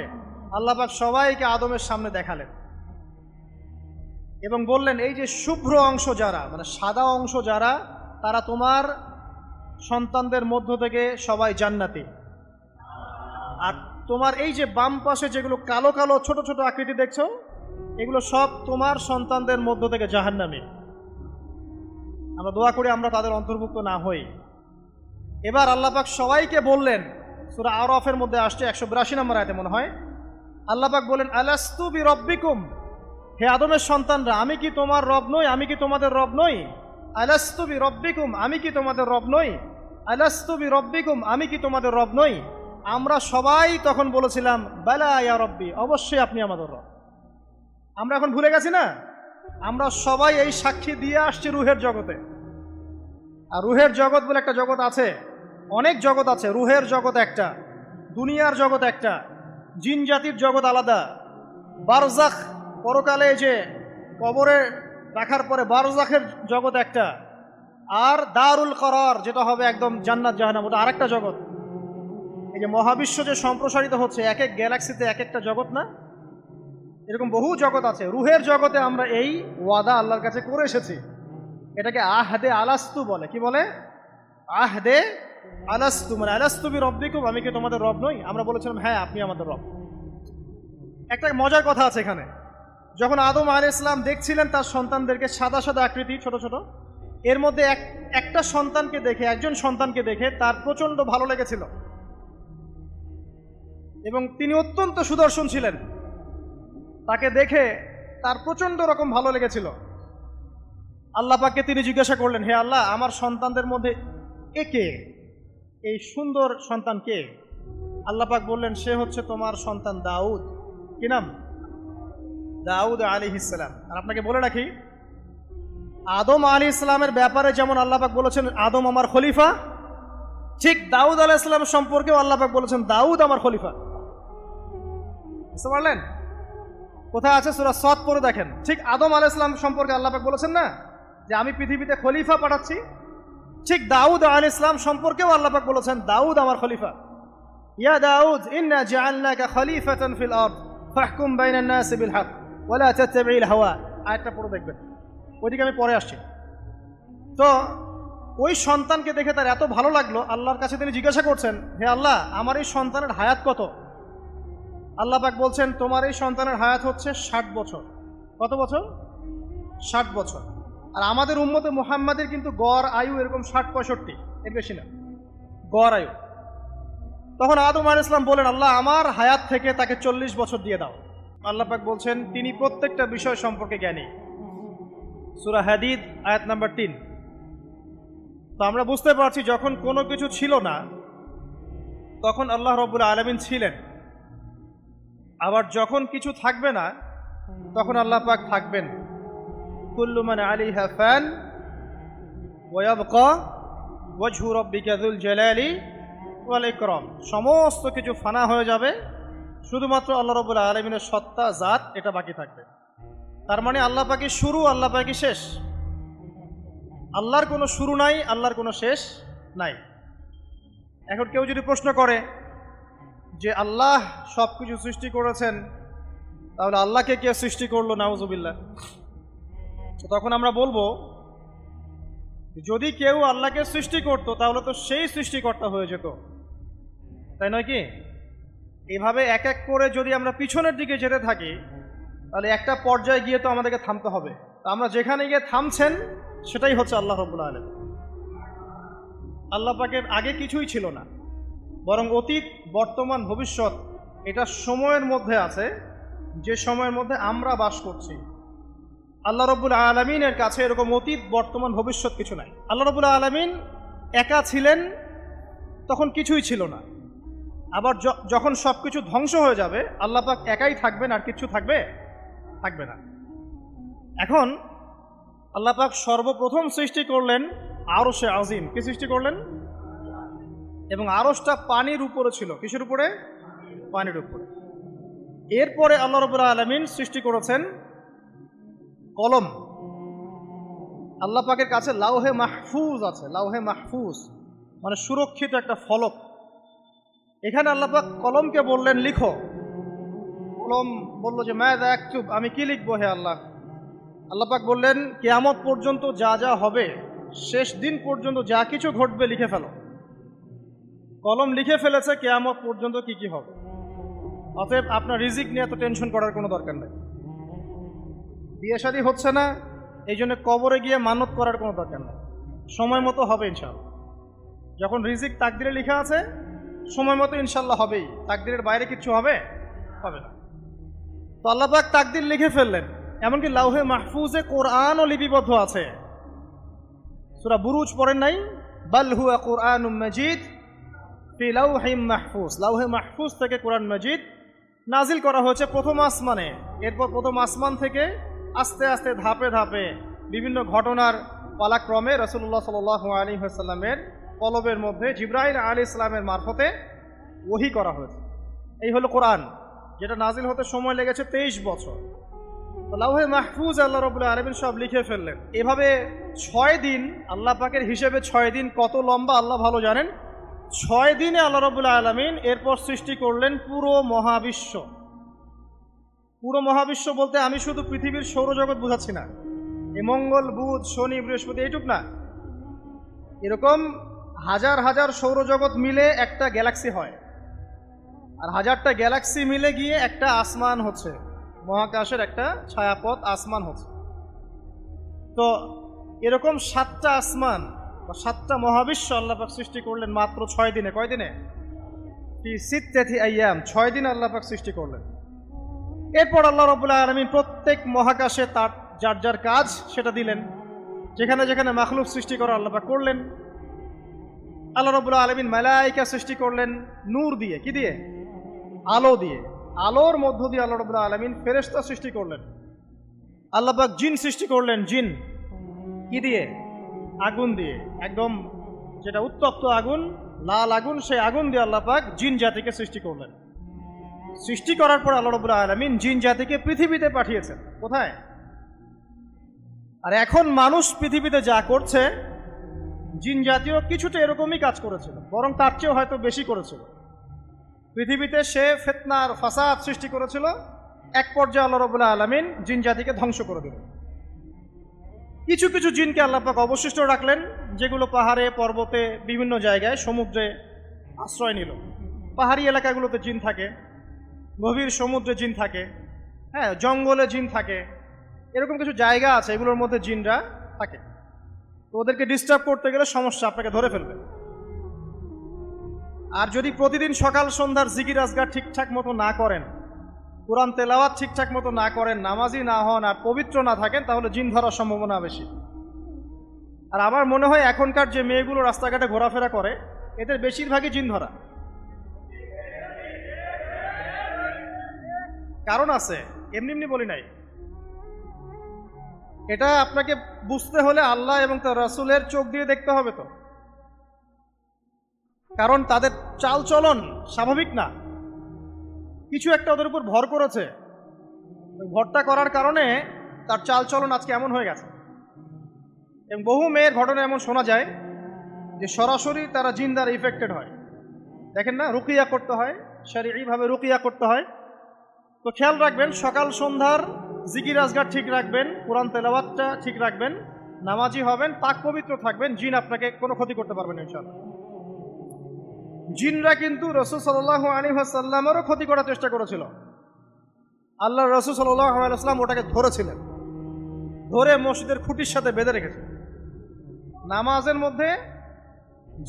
আল্লাহ পাক সবাইকে আদমের সামনে দেখালেন এবং বললেন এই যে শুভ্র অংশ যারা, মানে সাদা অংশ যারা, তারা তোমার সন্তানদের মধ্য থেকে সবাই জান্নাতি। আর তোমার এই যে বাম পাশে যেগুলো কালো কালো ছোট ছোট আকৃতি দেখছো, এগুলো সব তোমার সন্তানদের মধ্য থেকে জাহান্নামী। আমরা দোয়া করি আমরা তাদের অন্তর্ভুক্ত না হই। এবার আল্লাহ পাক সবাইকে বললেন, সূরা আরাফের মধ্যে আসছে 182 নম্বর আয়াতে মনে হয়, আল্লাহ পাক বলেন আলাস্তু বিরব্বিকুম, হে আদমের সন্তানরা আমি কি তোমার রব নই? আমি কি তোমাদের রব নই? আলাস্তু বিরব্বিকুম, আমি কি তোমাদের রব নই? আলাস্তু বিরব্বিকুম, আমি কি তোমাদের রব নই? আমরা সবাই তখন বলেছিলাম বালা ইয়া রব্বি, অবশ্যই আপনি আমাদের রব। আমরা এখন ভুলে গেছি না? আমরা সবাই এই সাক্ষী দিয়ে আসছি রুহের জগতে। আর রুহের জগৎ বলে একটা জগৎ আছে, অনেক জগৎ আছে। রুহের জগৎ একটা, দুনিয়ার জগৎ একটা, জিন জাতির জগৎ আলাদা, বারজাখ পরকালে যে কবরে রাখার পরে বারজাখের জগৎ একটা, আর দারুল করার যেটা হবে একদম জান্নাত জাহান্নাম, ওটা আরেকটা জগৎ। এই যে মহাবিশ্ব যে সম্প্রসারিত হচ্ছে, এক এক গ্যালাক্সিতে এক একটা জগৎ না, এরকম বহু জগৎ আছে। রুহের জগতে আমরা এই ওয়াদা আল্লাহর কাছে করে এসেছি। এটাকে আহদে আলাস্তু বলে। কি বলে? আহদে আলাস্তু, মানে আলাস্তু বিরব্বিকুম, আমি কি তোমাদের রব নই? আমরা বলেছিলাম হ্যাঁ আপনি আমাদের রব। একটা মজার কথা আছে এখানে, যখন আদম আলাইহিস সালাম দেখছিলেন তার সন্তানদেরকে সাদা সাদা আকৃতি ছোট ছোট, এর মধ্যে একটা সন্তানকে দেখে, একজন সন্তানকে দেখে তার প্রচন্ড ভালো লেগেছিল এবং তিনি অত্যন্ত সুদর্শন ছিলেন। তাকে দেখে তার প্রচন্ড রকম ভালো লেগেছিল। আল্লাহ পাককে তিনি জিজ্ঞাসা করলেন, হে আল্লাহ, আমার সন্তানদের মধ্যে একে, এই সুন্দর সন্তান কে? আল্লাহ পাক বললেন সে হচ্ছে তোমার সন্তান দাউদ। কি নাম? দাউদ আলাইহিস সালাম। আর আপনাকে বলে রাখি, আদম আলাইহিস সালামের ব্যাপারে যেমন আল্লাহ পাক বলেছেন আদম আমার খলিফা, ঠিক দাউদ আলাইহিস সালাম সম্পর্কেও আল্লাহ পাক বলেছেন দাউদ আমার খলিফা। বুঝতে পারলেন? কোথায় আছে? সূরা সদ পড়ে দেখেন। ঠিক আদম আলাইহিস সালাম সম্পর্কে আল্লাহ পাক বলেছেন না যে আমি পৃথিবীতে খলিফা পাঠাচ্ছি, ঠিক দাউদ আলাইহিস সালাম সম্পর্কেও আল্লাহ পাক বলেছেন দাউদ আমার খলিফা। ইয়া দাউদ ইন্না জাআলনাকা খলিফাতান ফিল আরদ ফাহকুম বাইনান নাস বিল হক ওয়া লা তাত্তাবি'ল হাওয়া। আয়াতটা পড়ে দেখবেন, ওইদিকে আমি পরে আসছি। তো ওই সন্তানকে দেখে তার এত ভালো লাগলো, আল্লাহর কাছে তিনি জিজ্ঞাসা করছেন, হে আল্লাহ, আমার এই সন্তানের হায়াত কত? আল্লাহ পাক বলছেন তোমার এই সন্তানের হায়াত হচ্ছে 60 বছর। কত বছর? 60 বছর। আর আমাদের উম্মতে মুহাম্মাদের কিন্তু গড় আয়ু এরকম 60-65, এর বেশি না গড় আয়ু। তখন আদম আলাইহিস সালাম বলেন, আল্লাহ আমার হায়াত থেকে তাকে 40 বছর দিয়ে দাও। আল্লাহ পাক বলছেন তিনি প্রত্যেকটা বিষয় সম্পর্কে জ্ঞানী। সূরা হাদীদ আয়াত নাম্বার 3। তো আমরা বুঝতে পারছি যখন কোনো কিছু ছিল না তখন আল্লাহ রাব্বুল আলামিন ছিলেন, আবার যখন কিছু থাকবে না তখন আল্লাহ পাক থাকবেন। কুল্লু মান আলাইহা ফান ওয়া ইয়াবকা ওয়াজহু রাব্বিকা যুল জালালি ওয়াল ইকরাম। সমস্ত কিছু ফানা হয়ে যাবে, শুধুমাত্র আল্লাহ রাব্বুল আলামিনের সত্তা জাত এটা বাকি থাকবে। তার মানে আল্লাহ পাকই শুরু, আল্লাহ পাকই শেষ। আল্লাহর কোনো শুরু নাই, আল্লাহর কোনো শেষ নাই। এখন কেউ যদি প্রশ্ন করে যে আল্লাহ সব কিছু সৃষ্টি করেছেন, তাহলে আল্লাহকে কে সৃষ্টি করলো? নাউজুবিল্লাহ। তখন আমরা বলবো যদি কেউ আল্লাহকে সৃষ্টি করত তাহলে তো সেই সৃষ্টিকর্তা হয়ে যেত, তাই নয় কি? এভাবে এক এক করে যদি আমরা পিছনের দিকে যেতে থাকি তাহলে একটা পর্যায়ে গিয়ে তো আমাদেরকে থামতে হবে। তো আমরা যেখানে গিয়ে থামছেন সেটাই হচ্ছে আল্লাহ রাব্বুল আলামিন। আল্লাহ পাকের আগে কিছুই ছিল না, বরং অতীত, বর্তমান, ভবিষ্যৎ এটা সময়ের মধ্যে আছে, যে সময়ের মধ্যে আমরা বাস করছি। আল্লাহ রাব্বুল আলামিনের কাছে এরকম অতীত, বর্তমান, ভবিষ্যৎ কিছু নাই। আল্লাহ রাব্বুল আলামিন একা ছিলেন, তখন কিছুই ছিল না। আবার যখন সব কিছু ধ্বংস হয়ে যাবে আল্লাহ পাক একাই থাকবেন, আর কিছু থাকবে না। এখন আল্লাহ পাক সর্বপ্রথম সৃষ্টি করলেন আরশে আজিম। কি সৃষ্টি করলেন? এবং আরশটা পানির উপরে ছিল। কিসের উপরে? পানির উপরে। এরপরে আল্লাহ রাব্বুল আলামিন সৃষ্টি করেছেন কলম। আল্লাহ পাকের কাছে লাউহে মাহফুজ আছে। লাউহে মাহফুজ মানে সুরক্ষিত একটা ফলক। এখানে আল্লাহ পাক কলমকে বললেন লিখো। কলম বলল যে মাযা আকতুব, আমি কি লিখবো হে আল্লাহ? আল্লাহ পাক বললেন কিয়ামত পর্যন্ত যা যা হবে, শেষ দিন পর্যন্ত যা কিছু ঘটবে লিখে ফেলো। কলম লিখে ফেলেছে কিয়ামত পর্যন্ত কি কি হবে। অতএব আপনার রিজিক নিয়ে এত টেনশন করার কোনো দরকার নেই। বিয়ে শাদী হচ্ছে না, এই জন্য কবরে গিয়ে মানত করার কোনো দরকার নেই। সময় মতো হবে ইনশাআল্লাহ। যখন রিজিক তাকদিরে লেখা আছে সময় মতো ইনশাআল্লাহ হবেই। তাকদিরের বাইরে কিচ্ছু হবে না। তো আল্লাহ পাক তাকদির লিখে ফেললেন। এমনকি লাউহে মাহফুজে কোরআনও লিপিবদ্ধ আছে। সূরা বুরুজ পড়েন নাই? বাল হুয়া কুরআনুম মাজিদ ফি লাউহিম মাহফুজ। লাউহে মাহফুজ থেকে কোরআন মাজিদ নাজিল করা হয়েছে প্রথম আসমানে। এরপর প্রথম আসমান থেকে আস্তে আস্তে ধাপে ধাপে বিভিন্ন ঘটনার পালাক্রমে রাসূলুল্লাহ সাল্লাল্লাহু আলাইহি ওয়াসাল্লামের কলবের মধ্যে জিবরাইল আলাইহিস সালামের মারফতে ওহী করা হয়েছে। এই হলো কোরআন, যেটা নাজিল হতে সময় লেগেছে 23 বছর। লাউহে মাহফুজ আল্লাহ রাব্বুল আলামিন সব লিখে ফেললেন। এভাবে 6 দিন, আল্লাহ পাকের হিসেবে 6 দিন কত লম্বা আল্লাহ ভালো জানেন। 6 দিনে আল্লাহ রাব্বুল আলামিন এরপর সৃষ্টি করলেন পুরো মহাবিশ্ব। পুরো মহাবিশ্ব বলতে আমি শুধু পৃথিবীর সৌরজগৎ বোঝাচ্ছি না। এই মঙ্গল, বুধ, শনি, বৃহস্পতি এইটুক না, এরকম হাজার হাজার সৌরজগৎ মিলে একটা গ্যালাক্সি হয়, আর হাজারটা গ্যালাক্সি মিলে গিয়ে একটা আসমান হচ্ছে, মহাকাশের একটা ছায়াপথ আসমান হচ্ছে। তো এরকম 7টা আসমান বা 7টা মহাবিশ্ব আল্লাহ পাক সৃষ্টি করলেন মাত্র 6 দিনে। কয় দিনে? ফি সিত্তাতি আইয়াম। 6 দিনে আল্লাহ পাক সৃষ্টি করলেন। এরপর আল্লাহ রাব্বুল আলামিন প্রত্যেক মহাকাশে তার যার যার কাজ সেটা দিলেন। যেখানে যেখানে মাখলুক সৃষ্টি করা আল্লাহ পাক করলেন। আল্লাহ রাব্বুল আলামিন মালায়েকা সৃষ্টি করলেন নূর দিয়ে। কি দিয়ে? আলো দিয়ে। আলোর মধ্য দিয়ে আল্লাহ রাব্বুল আলামিন ফেরেশতা সৃষ্টি করলেন। আল্লাহ পাক জিন সৃষ্টি করলেন। জিন কি দিয়ে? আগুন দিয়ে। একদম যেটা উত্তপ্ত আগুন, লাল আগুন, সেই আগুন দিয়ে আল্লাহ পাক জিন জাতিকে সৃষ্টি করলেন। সৃষ্টি করার পর আল্লাহ রাব্বুল আলামিন জিন জাতিকে পৃথিবীতে পাঠিয়েছেন। কোথায়? আর এখন মানুষ পৃথিবীতে যা করছে, জিন জাতীয় কিছুটা এরকমই কাজ করেছিল, বরং তার চেয়েও হয়তো বেশি করেছিল। পৃথিবীতে সে ফিতনার ফাসাদ সৃষ্টি করেছিল। এক পর্যায়ে আল্লাহ রাব্বুল আলামিন জিন জাতিকে ধ্বংস করে দিলেন। কিছু কিছু জিনকে আল্লাহ পাক অবশিষ্ট রাখলেন, যেগুলো পাহাড়ে, পর্বতে, বিভিন্ন জায়গায়, সমুদ্রে আশ্রয় নিল। পাহাড়ি এলাকাগুলোতে জিন থাকে, গভীর সমুদ্রে জিন থাকে, হ্যাঁ, জঙ্গলে জিন থাকে। এরকম কিছু জায়গা আছে, এগুলোর মধ্যে জিনরা থাকে। তো ওদেরকে ডিস্টার্ব করতে গেলে সমস্যা, আপনাকে ধরে ফেলবে। আর যদি প্রতিদিন সকাল সন্ধ্যার জিকির আজগার ঠিকঠাক মতো না করেন, কোরআন তেলাওয়াত ঠিকঠাক মতো না করেন, নামাজি না হন আর পবিত্র না থাকেন, তাহলে জিন ধরার সম্ভাবনা বেশি। আর আমার মনে হয় এখনকার যে মেয়েগুলো রাস্তাঘাটে ঘোরাফেরা করে, এদের বেশিরভাগই জিন ধরা। কারণ আছে, এমনি এমনি বলি নাই। এটা আপনাকে বুঝতে হলে আল্লাহ এবং তার রাসূলের চোখ দিয়ে দেখতে হবে তো, কারণ তাদের চালচলন স্বাভাবিক না, কিছু একটা ওদের উপর ভর করেছে। ওই ভরটা করার কারণে তার চালচলন আজকে এমন হয়ে গেছে। এবং বহু মেয়ের ঘটনা এমন শোনা যায় যে সরাসরি তারা জিন দ্বারা ইফেক্টেড হয়। দেখেন না, রুকিয়া করতে হয়, শরীয়ীভাবে রুকিয়া করতে হয়। তো খেয়াল রাখবেন, সকাল সন্ধ্যার জিকির আজগার ঠিক রাখবেন, কোরআন তেলাওয়াতটা ঠিক রাখবেন, নামাজি হবেন, পাক পবিত্র থাকবেন, জিন আপনাকে কোনো ক্ষতি করতে পারবেন না ইনশাআল্লাহ। জিনরা কিন্তু রাসূল সাল্লাল্লাহু আলাইহি ওয়াসাল্লামেরও ক্ষতি করার চেষ্টা করেছিল। আল্লাহর রাসূল সাল্লাল্লাহু আলাইহি ওয়াসাল্লাম ওটাকে ধরেছিলেন, ধরে মসজিদের খুঁটির সাথে বেঁধে রেখেছে। নামাজের মধ্যে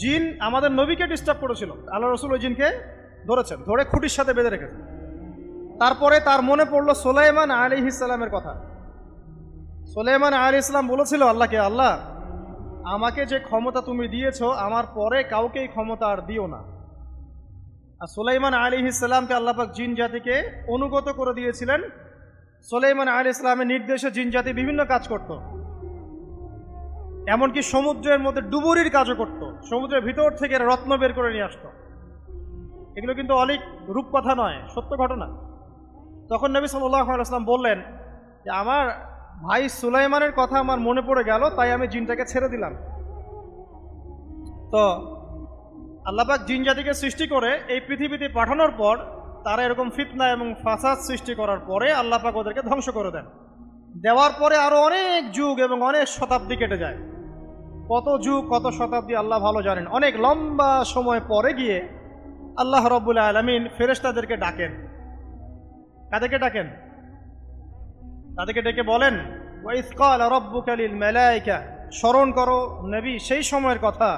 জিন আমাদের নবীকে ডিস্টার্ব করেছিল, আল্লাহ রাসূল ওই জিনকে ধরেছেন, ধরে খুঁটির সাথে বেঁধে রেখেছেন। তারপরে তার মনে পড়ল সুলাইমান আলাইহিস সালামের কথা। সুলাইমান আলাইহিস সালাম বলেছিল আল্লাহকে, আল্লাহ আমাকে যে ক্ষমতা তুমি দিয়েছো, আমার পরে কাউকে এই ক্ষমতা আর দিও না। আর সুলাইমান আলাইহিস সালামকে আল্লাহ পাক জিন জাতিকে অনুগত করে দিয়েছিলেন। সুলাইমান আলাইহিস সালামের নির্দেশে জিন জাতি বিভিন্ন কাজ করত, এমনকি সমুদ্রের মধ্যে ডুবুরির কাজও করত, সমুদ্রের ভিতর থেকে রত্ন বের করে নিয়ে আসতো। এগুলো কিন্তু অলিক রূপকথা নয়, সত্য ঘটনা। তখন নবী সাল্লাল্লাহু আলাইহি ওয়াসাল্লাম বললেন যে আমার ভাই সুলাইমানের কথা আমার মনে পড়ে গেল, তাই আমি জিনটাকে ছেড়ে দিলাম। তো আল্লাহ পাক জিন জাতিকে সৃষ্টি করে এই পৃথিবীতে পাঠানোর পর তারা এরকম ফিতনা এবং ফাসাদ সৃষ্টি করার পরে আল্লাহ পাক ওদেরকে ধ্বংস করে দেন। দেওয়ার পরে আরো অনেক যুগ এবং অনেক শতাব্দী কেটে যায়। কত যুগ কত শতাব্দী আল্লাহ ভালো জানেন। অনেক লম্বা সময় পরে গিয়ে আল্লাহ রাব্বুল আলামিন ফেরেশতাদেরকে ডাকেন। কাদেরকে ডাকেন? তাদেরকে ডেকে বলেন, ওয়াইজ ক্বালা রাব্বুকা লিল মালায়েকা, স্মরণ করো নবী সেই সময়ের কথা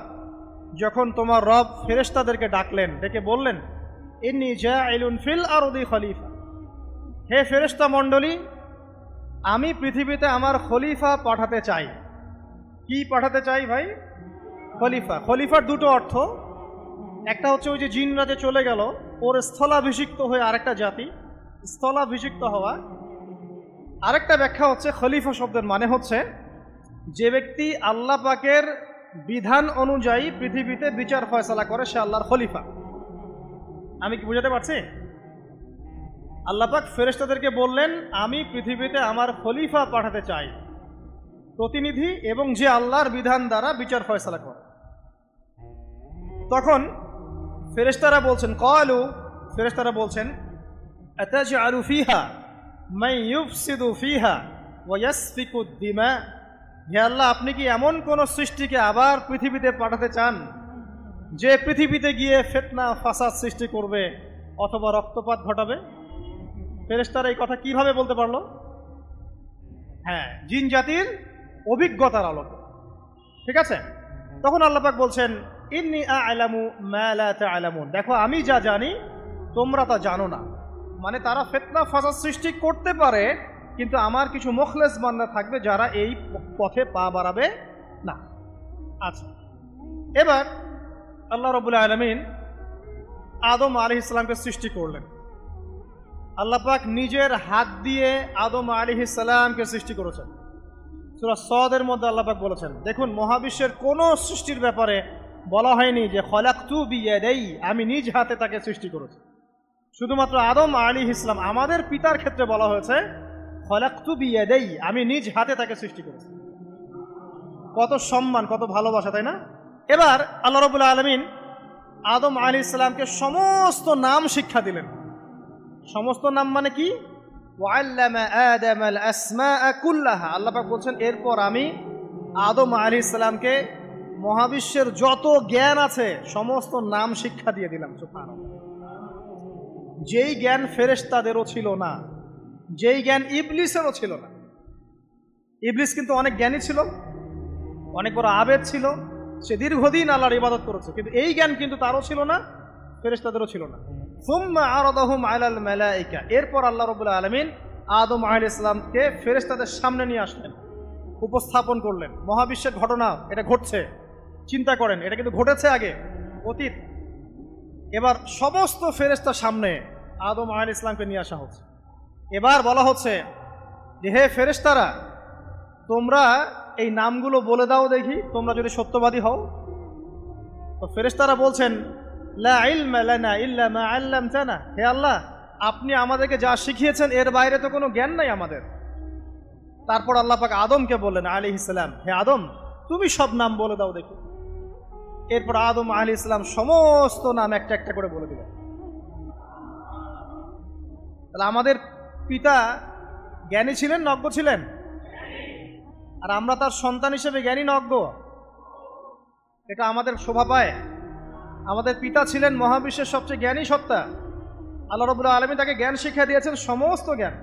যখন তোমার রব ফেরেশতাদেরকে ডাকলেন, ডেকে বললেন, ইন্নী জাইলুন ফিল আরদি খলিফা, হে ফেরেশতা মণ্ডলী, আমি পৃথিবীতে আমার খলিফা পাঠাতে চাই। কি পাঠাতে চাই ভাই? খলিফা। খলিফার দুটো অর্থ, একটা হচ্ছে ওই যে জিনরা যে চলে গেল, ওর স্থলাভিষিক্ত হয়ে আরেকটা জাতি, স্থলাভিষিক্ত হওয়া। আরেকটা ব্যাখ্যা হচ্ছে খলিফা শব্দের মানে হচ্ছে যে ব্যক্তি আল্লাহ পাকের বিধান অনুযায়ী পৃথিবীতে বিচার ফয়সালা করে, সে আল্লাহর খলিফা। আমি কি বুঝাতে পারছি? আল্লাহ পাক ফেরেশতাদেরকে বললেন, আমি পৃথিবীতে আমার খলিফা পাঠাতে চাই, প্রতিনিধি, এবং যে আল্লাহর বিধান দ্বারা বিচার ফয়সালা করে। তখন ফেরেশতারা বলছেন, ক্বালু, ফেরেশতারা বলছেন, আতাজআলু ফিহা মান ইউফসিদু ফিহা ওয়া ইয়াসফিকু দিমা, হে আল্লাহ, আপনি কি এমন কোন সৃষ্টিকে আবার পৃথিবীতে পাঠাতে চান যে পৃথিবীতে গিয়ে ফিতনা ফাসাদ সৃষ্টি করবে অথবা রক্তপাত ঘটাবে? ফেরেশতারা এই কথা কিভাবে বলতে পারলো? হ্যাঁ, জিন জাতির অভিজ্ঞতার আলোকে। ঠিক আছে? তখন আল্লাহ পাক বলছেন, ইন্নী আ'লামু মা লা তা'লামুন, দেখো আমি যা জানি তোমরা তা জানো না। মানে তারা ফিতনা ফাসাদ সৃষ্টি করতে পারে, কিন্তু আমার কিছু মুখলেস বান্দা থাকবে যারা এই পথে পা বাড়াবে না। আচ্ছা, এবার আল্লাহ রাব্বুল আলামিন আদম আলাইহিস সালামকে সৃষ্টি করলেন। আল্লাহ পাক নিজের হাত দিয়ে আদম আলাইহিস সালামকে সৃষ্টি করেছেন। সূরা সদের মধ্যে আল্লাহ পাক বলেছেন, দেখুন মহাবিশ্বের কোন সৃষ্টির ব্যাপারে বলা হয়নি যে খলাকতু বিয়াদাই, আমি নিজ হাতে তাকে সৃষ্টি করেছি। শুধুমাত্র আদম আলাইহিস সালাম, আমাদের পিতার ক্ষেত্রে বলা হয়েছে খলাকতু বিয়াদাই, আমি নিজ হাতে তাকে সৃষ্টি করেছি। কত সম্মান, কত ভালোবাসা, তাই না? এবার আল্লাহ রাব্বুল আলামিন আদম আলাইহিস সালামকে সমস্ত নাম শিক্ষা দিলেন। সমস্ত নাম মানে কি? ওয়াল্লামা আদামাল আসমাআ কুল্লাহা, আল্লাহ পাক বলছেন এরপর আমি আদম আলাইহিস সালামকে মহাবিশ্বের যত জ্ঞান আছে সমস্ত নাম শিক্ষা দিয়ে দিলাম। সুবহানাল্লাহ। যেই জ্ঞান ফেরেশতাদেরও ছিল না, যেই জ্ঞান ইবলিসেরও ছিল না। ইবলিস কিন্তু অনেক জ্ঞানী ছিল, অনেক বড় আবেদ ছিল, সে দীর্ঘদিন আল্লাহর ইবাদত করেছে, কিন্তু এই জ্ঞান কিন্তু তারও ছিল না, ফেরেশতাদেরও ছিল না। সুম্মা আরাদাহুম আলাল মালাইকা, এরপর আল্লাহ রাব্বুল আলামিন আদম আলাইহিস সালামকে ফেরেশতাদের সামনে নিয়ে আসলেন, উপস্থাপন করলেন। মহাবিশ্বের ঘটনা, এটা ঘটছে, চিন্তা করেন, এটা কিন্তু ঘটেছে আগে, অতীত। এবার সমস্ত ফেরেশতার সামনে আদম আলাইহিস সালামকে নিয়ে আসা হচ্ছে। এবার বলা হচ্ছে যে হে ফেরেশতারা, তোমরা এই নামগুলো বলে দাও দেখি, তোমরা যদি সত্যবাদী হও। তো ফেরেশতারা বলছেন লা ইলমা লানা ইল্লা মা আল্লামতানা, হে আল্লাহ, আপনি আমাদেরকে যা শিখিয়েছেন এর বাইরে তো কোনো জ্ঞান নাই আমাদের। তারপর আল্লাহ পাক আদমকে বললেন আলাইহিস সালাম, হে আদম, তুমি সব নাম বলে দাও দেখি। এরপর আদম আলাইহিস সালাম সমস্ত নাম একটা একটা করে বলে দিলেন। তাহলে আমাদের পিতা জ্ঞানী ছিলেন, নজ্ঞ ছিলেন? আর আমরা তার সন্তান হিসেবে জ্ঞানী নজ্ঞ, এটা আমাদের শোভা পায়? আমাদের পিতা ছিলেন মহাবিশ্বের সবচেয়ে জ্ঞানী সত্তা। আল্লাহ রাব্বুল আলামিন তাকে জ্ঞান শিক্ষা দিয়েছেন, সমস্ত জ্ঞান।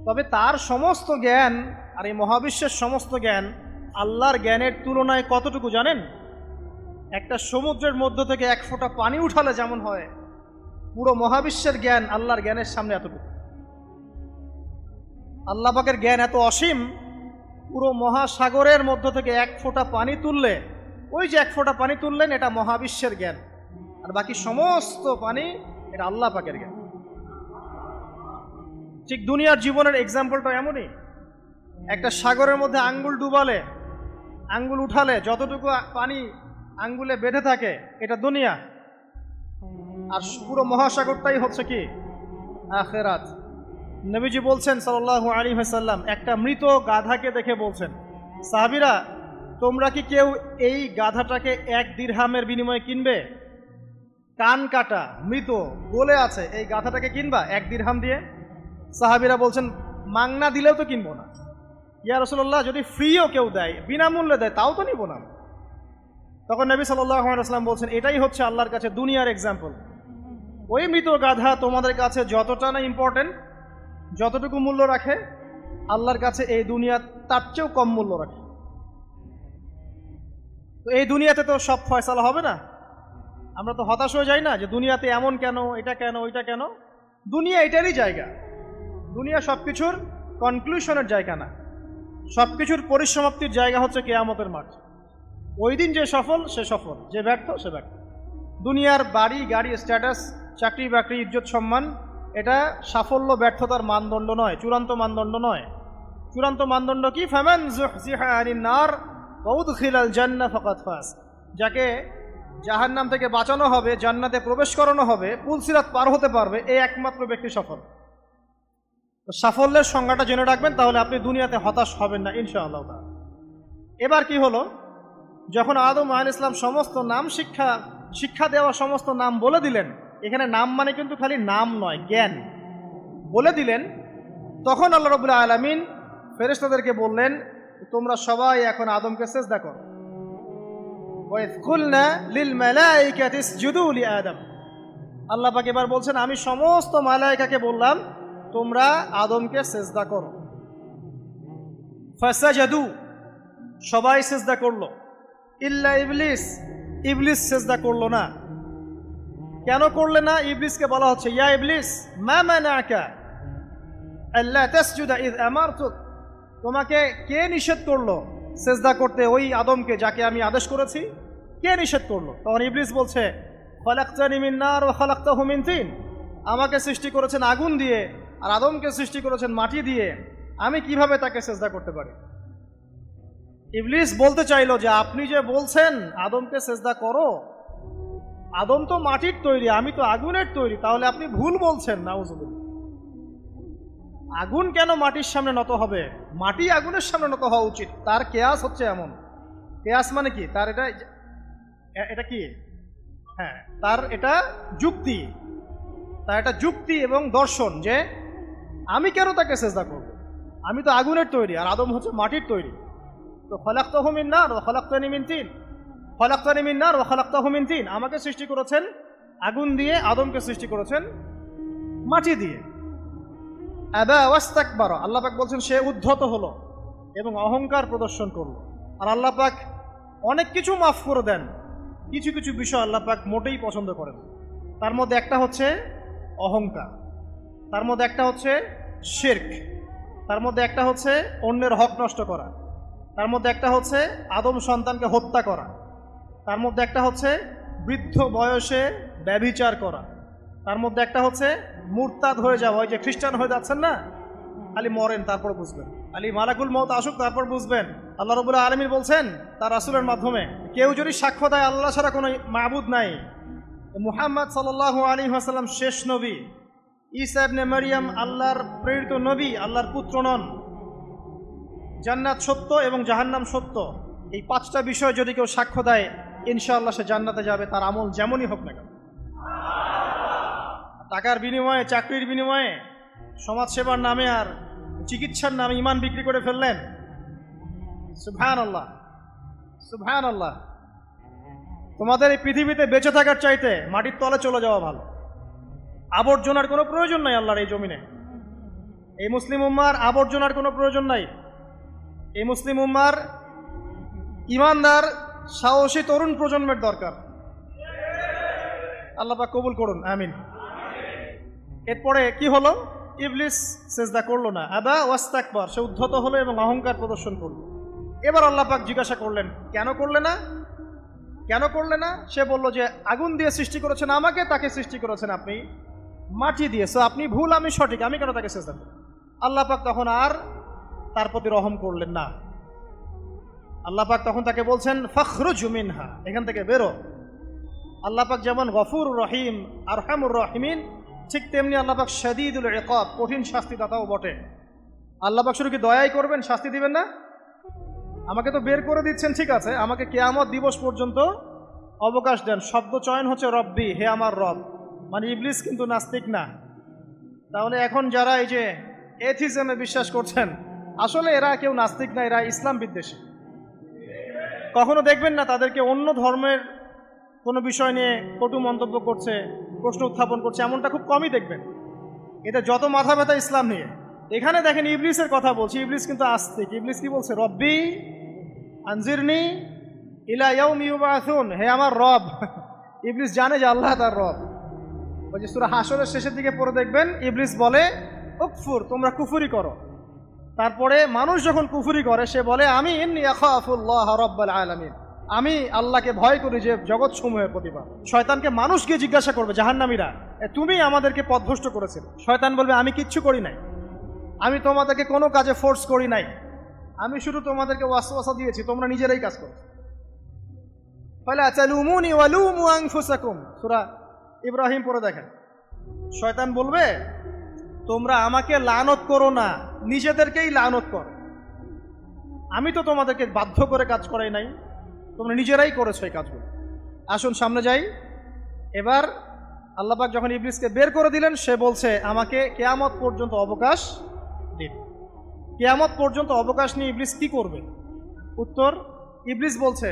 তবে তার সমস্ত জ্ঞান আর এই মহাবিশ্বের সমস্ত জ্ঞান আল্লাহর জ্ঞানের তুলনায় কতটুকু জানেন? একটা সমুদ্রের মধ্য থেকে এক ফোঁটা পানি উঠালে যেমন হয়, পুরো মহাবিশ্বের জ্ঞান আল্লাহর জ্ঞানের সামনে এতটুকু। আল্লাহ পাকের জ্ঞান এত অসীম, পুরো মহাসাগরের মধ্য থেকে এক ফোঁটা পানি তুললে, ওই যে এক ফোঁটা পানি তুললেন, এটা মহাবিশ্বের জ্ঞান। আর বাকি সমস্ত পানি এটা আল্লাহ পাকের জ্ঞান। ঠিক দুনিয়ার জীবনের এক্সাম্পলটা এমনই। একটা সাগরের মধ্যে আঙ্গুল ডুবালে, আঙ্গুল উঠালে যতটুকু পানি আঙ্গুলে বেঁধে থাকে, এটা দুনিয়া। আর পুরো মহাসাগরটাই হচ্ছে কি? আখিরাত। নবীজি বলছেন সাল্লাল্লাহু আলাইহি ওয়াসাল্লাম, একটা মৃত গাধাকে দেখে বলছেন, সাহাবীরা, তোমরা কি কেউ এই গাধাটাকে 1 দিরহামের বিনিময়ে কিনবে? কান কাটা, মৃত, গলে আছে, এই গাধাটাকে কিনবা 1 দিরহাম দিয়ে? সাহাবীরা বলছেন, মাংনা দিলেও তো কিনবো না। ইয়া রাসূলুল্লাহ, যদি ফ্রিও কেউ দেয়, বিনামূল্যে দেয়, তাও তো নিব না। তখন নবী সাল্লাল্লাহু আলাইহি ওয়াসাল্লাম বলছেন, এটাই হচ্ছে আল্লাহর কাছে দুনিয়ার এক্সাম্পল। ওই মৃত গাধা তোমাদের কাছে যতটা না ইম্পর্টেন্ট, যতটুকু মূল্য রাখে, আল্লাহর কাছে এই দুনিয়া তার চেয়েও কম মূল্য রাখে। তো এই দুনিয়াতে তো সব ফয়সালা হবে না। আমরা তো হতাশ হয়ে যাই না যে দুনিয়াতে এমন কেন, এটা কেন, ওইটা কেন। দুনিয়া এটারই জায়গা। দুনিয়া সবকিছুর কনক্লুশনের জায়গা না, সবকিছুর পরিসমাপ্তির জায়গা হচ্ছে কিয়ামতের মাঠ। ওই দিন যে সফল সে সফল, যে ব্যর্থ সে ব্যর্থ। দুনিয়ার বাড়ি গাড়ি, স্ট্যাটাস, চাকরি বাকরি, ইজ্জত সম্মান, এটা সাফল্য ব্যর্থতার মানদণ্ড নয়, চূড়ান্ত মানদণ্ড নয়। চূড়ান্ত মানদণ্ড কি? ফামান যুহজিহা আনিন নার ওয়া উদখিলাল জান্নাহ ফাকাদ ফাজ। যাকে জাহান্নাম থেকে বাঁচানো হবে, জান্নাতে প্রবেশ করানো হবে, পুলসিরাত পার হতে পারবে, এই একমাত্র ব্যক্তি সফল। তো সাফল্যের সংজ্ঞাটা জেনে রাখবেন, তাহলে আপনি দুনিয়াতে হতাশ হবেন না ইনশাআল্লাহ। এবার কি হলো, যখন আদম আলাইহিস সালাম সমস্ত নাম শিক্ষা দেওয়া সমস্ত নাম বলে দিলেন, এখানে নাম মানে কিন্তু খালি নাম নয়, জ্ঞান বলে দিলেন, তখন আল্লাহ রাব্বুল আলামিন ফেরেশতাদেরকে বললেন, তোমরা সবাই এখন আদমকে সিজদা করো। ওয়া ইয কুলনা লিল মালাইকাতি ইসজুদু লি আদম। আল্লাহ পাক এবার বলছেন, আমি সমস্ত মালায়েকাকে বললাম তোমরা আদমকে সিজদা করো। ফাসাজাদু, সবাই সিজদা করলো, ইল্লা ইবলিস, ইবলিস সিজদা করলো না। কেন করলে না? ইবলিসকে বলা হচ্ছে, ইয়া ইবলিস মা মানাকা আল্লা তাসজুদা ইয আমারতুক, তোমাকে কে নিষেধ করলো সিজদা করতে ওই আদমকে যাকে আমি আদেশ করেছি? কে নিষেধ করলো? তখন ইবলিস বলছে, খালাকতানি মিন নার ওয়া খালাকতাহু মিন তিন, আমাকে সৃষ্টি করেছেন আগুন দিয়ে আর আদমকে সৃষ্টি করেছেন মাটি দিয়ে, আমি কিভাবে তাকে সিজদা করতে পারি? ইবলিস বলতে চাইলো যে আপনি যে বলছেন আদমকে সিজদা করো, আদম তো মাটির তৈরি, আমি তো আগুনের তৈরি, তাহলে আপনি ভুল বলছেন। নাউজুবিল্লাহ। আগুন কেন মাটির সামনে নত হবে? মাটি আগুনের সামনে নত হওয়া উচিত। তার কেয়াস হচ্ছে এমন। কেয়াস মানে কি? তার এটা কি? হ্যাঁ, তার এটা যুক্তি, তার এটা যুক্তি এবং দর্শন যে আমি কেন তাকে সিজদা করব? আমি তো আগুনের তৈরি আর আদম হচ্ছে মাটির তৈরি। তো খালাকতাহু মিন নার ওয়া খালাকতানি মিন তিন, খালাকতানি মিন নার ওয়া খালাকতাহু মিন তিন, আমাকে সৃষ্টি করেছেন আগুন দিয়ে, আদমকে সৃষ্টি করেছেন মাটি দিয়ে। আবা ওয়াস্তাকবারা, আল্লাহ পাক বলছেন সে উদ্ধত হলো এবং অহংকার প্রদর্শন করলো। আর আল্লাহ পাক অনেক কিছু মাফ করে দেন, কিছু কিছু বিষয় আল্লাহ পাক মোটেই পছন্দ করেন। তার মধ্যে একটা হচ্ছে অহংকার, তার মধ্যে একটা হচ্ছে শিরক, তার মধ্যে একটা হচ্ছে অন্যের হক নষ্ট করা, তার মধ্যে একটা হচ্ছে আদম সন্তানকে হত্যা করা, তার মধ্যে একটা হচ্ছে বৃদ্ধ বয়সে ব্যভিচার করা, তার মধ্যে একটা হচ্ছে মুরতাদ হয়ে যাওয়া। ওই যে খ্রিস্টান হয়ে যাচ্ছেন না, খালি মরেন তারপর বুঝবেন, খালি মালাকুল মউত আসুক তারপর বুঝবেন। আল্লাহ রাব্বুল আলামিন বলছেন তার রাসূলের মাধ্যমে, কেউ যদি সাক্ষ্য দেয় আল্লাহ ছাড়া কোনো মাবুদ নাই, মুহাম্মদ সাল্লাল্লাহু আলাইহি ওয়াসাল্লাম শেষ নবী, ঈসা ইবনে মারইয়াম আল্লাহর প্রেরিত নবী, আল্লাহর পুত্র নন, জান্নাত সত্য এবং জাহান্নাম সত্য, এই পাঁচটা বিষয় যদি কেউ সাক্ষ্য দেয় ইনশাআল্লাহ সে জান্নাতে যাবে, তার আমল যেমনই হোক না কেন। টাকার বিনিময়ে, চাকরির বিনিময়ে, সমাজসেবার নামে আর চিকিৎসার নামে ইমান বিক্রি করে ফেললেন, সুবহানাল্লাহ সুবহানাল্লাহ। তোমাদের এই পৃথিবীতে বেঁচে থাকার চাইতে মাটির তলে চলে যাওয়া ভালো। আবর্জনার কোনো প্রয়োজন নাই আল্লাহর এই জমিনে। এই মুসলিম উম্মার আবর্জনার কোনো প্রয়োজন নাই। এই মুসলিম উম্মার ইমানদার সাহসী তরুণ প্রজন্মের দরকার। আল্লাহ পাক কবুল করুন, আমিন। এরপরে কি হলো? ইবলিস সিজদা করলো না, আবা ওয়াস্তাকবার, সে উদ্ধত হলো এবং অহংকার প্রদর্শন করলো। এবার আল্লাহ পাক জিজ্ঞাসা করলেন, কেন করলে না, কেন করলে না? সে বলল যে আগুন দিয়ে সৃষ্টি করেছেন আমাকে, তাকে সৃষ্টি করেছেন আপনি মাটি দিয়ে, সো আপনি ভুল আমি সঠিক, আমি কেন তাকে সিজদা করব? আল্লাহ পাক তখন আর তার প্রতি রহম করলেন না। আল্লাহ পাক তখন তাকে বলছেন ফখরুজ মিনহা, এখান থেকে বেরো। আল্লাহ পাক যেমন গফুর রহিম আরহামুর রহিমিন, ঠিক তেমনি আল্লাহ পাক শাদীদুল ইকাব, কঠিন শাস্তিদাতাও বটে। আল্লাহ পাক শুধু কি দয়াই করবেন, শাস্তি দিবেন না? আমাকে তো বের করে দিচ্ছেন, ঠিক আছে, আমাকে কিয়ামত দিবস পর্যন্ত অবকাশ দেন। শব্দ চয়ন হচ্ছে রব্বি, হে আমার রব, মানে ইবলিস কিন্তু নাস্তিক না। তাহলে এখন যারা এই যে এথিজমে বিশ্বাস করছেন, আসলে এরা কেউ নাস্তিক না, এরা ইসলাম বিদ্বেষী। কখনো দেখবেন না তাদেরকে অন্য ধর্মের কোনো বিষয় নিয়ে কটু মন্তব্য করছে, প্রশ্ন উত্থাপন করছে, এমনটা খুব কমই দেখবেন। এতে যত মাথা ব্যথা ইসলাম নিয়ে। এখানে দেখেন ইবলিসের কথা বলছি, ইবলিস কিন্তু আস্তিক। ইবলিস কি বলছে? রব্বি আনজিরনি ইলা ইয়াউমি ইউবাসুন, হে আমার রব। ইবলিস জানে যে আল্লাহ তার রব। ওই যে সূরা হাসরের শেষের দিকে পড়ে দেখবেন ইবলিস বলে উকফুর, তোমরা কুফরি করো। তারপরে মানুষ যখন কুফরি করে সে বলে আমি ইন্নী আখাফুল্লাহ রাব্বাল আলামিন, আমি আল্লাহকে ভয় করি যে জগৎ সমূহের প্রতিপালক। শয়তানকে মানুষ গিয়ে জিজ্ঞাসা করবে, জাহান্নামীরা, তুমি আমাদেরকে পথভ্রষ্ট করেছিলে। শয়তান বলবে আমি কিচ্ছু করি নাই, আমি তোমাদেরকে কোনো কাজে ফোর্স করি নাই, আমি শুধু তোমাদেরকে ওয়াসওয়াসা দিয়েছি, তোমরা নিজেরাই কাজ করো। ফালা তালুমুনি ওয়ালুমু আনফুসাকুম, সূরা ইব্রাহিম পড়ে দেখেন। শয়তান বলবে তোমরা আমাকে লানত করো না, নিজেদেরকেই লানত করো, আমি তো তোমাদেরকে বাধ্য করে কাজ করাই নাই, তোমরা নিজেরাই করেছো এই কাজগুলো। আসুন সামনে যাই। এবার আল্লাহ পাক যখন ইবলিসকে বের করে দিলেন, সে বলছে আমাকে কিয়ামত পর্যন্ত অবকাশ দিন। কিয়ামত পর্যন্ত অবকাশ নিয়ে ইবলিস কি করবে? উত্তর, ইবলিস বলছে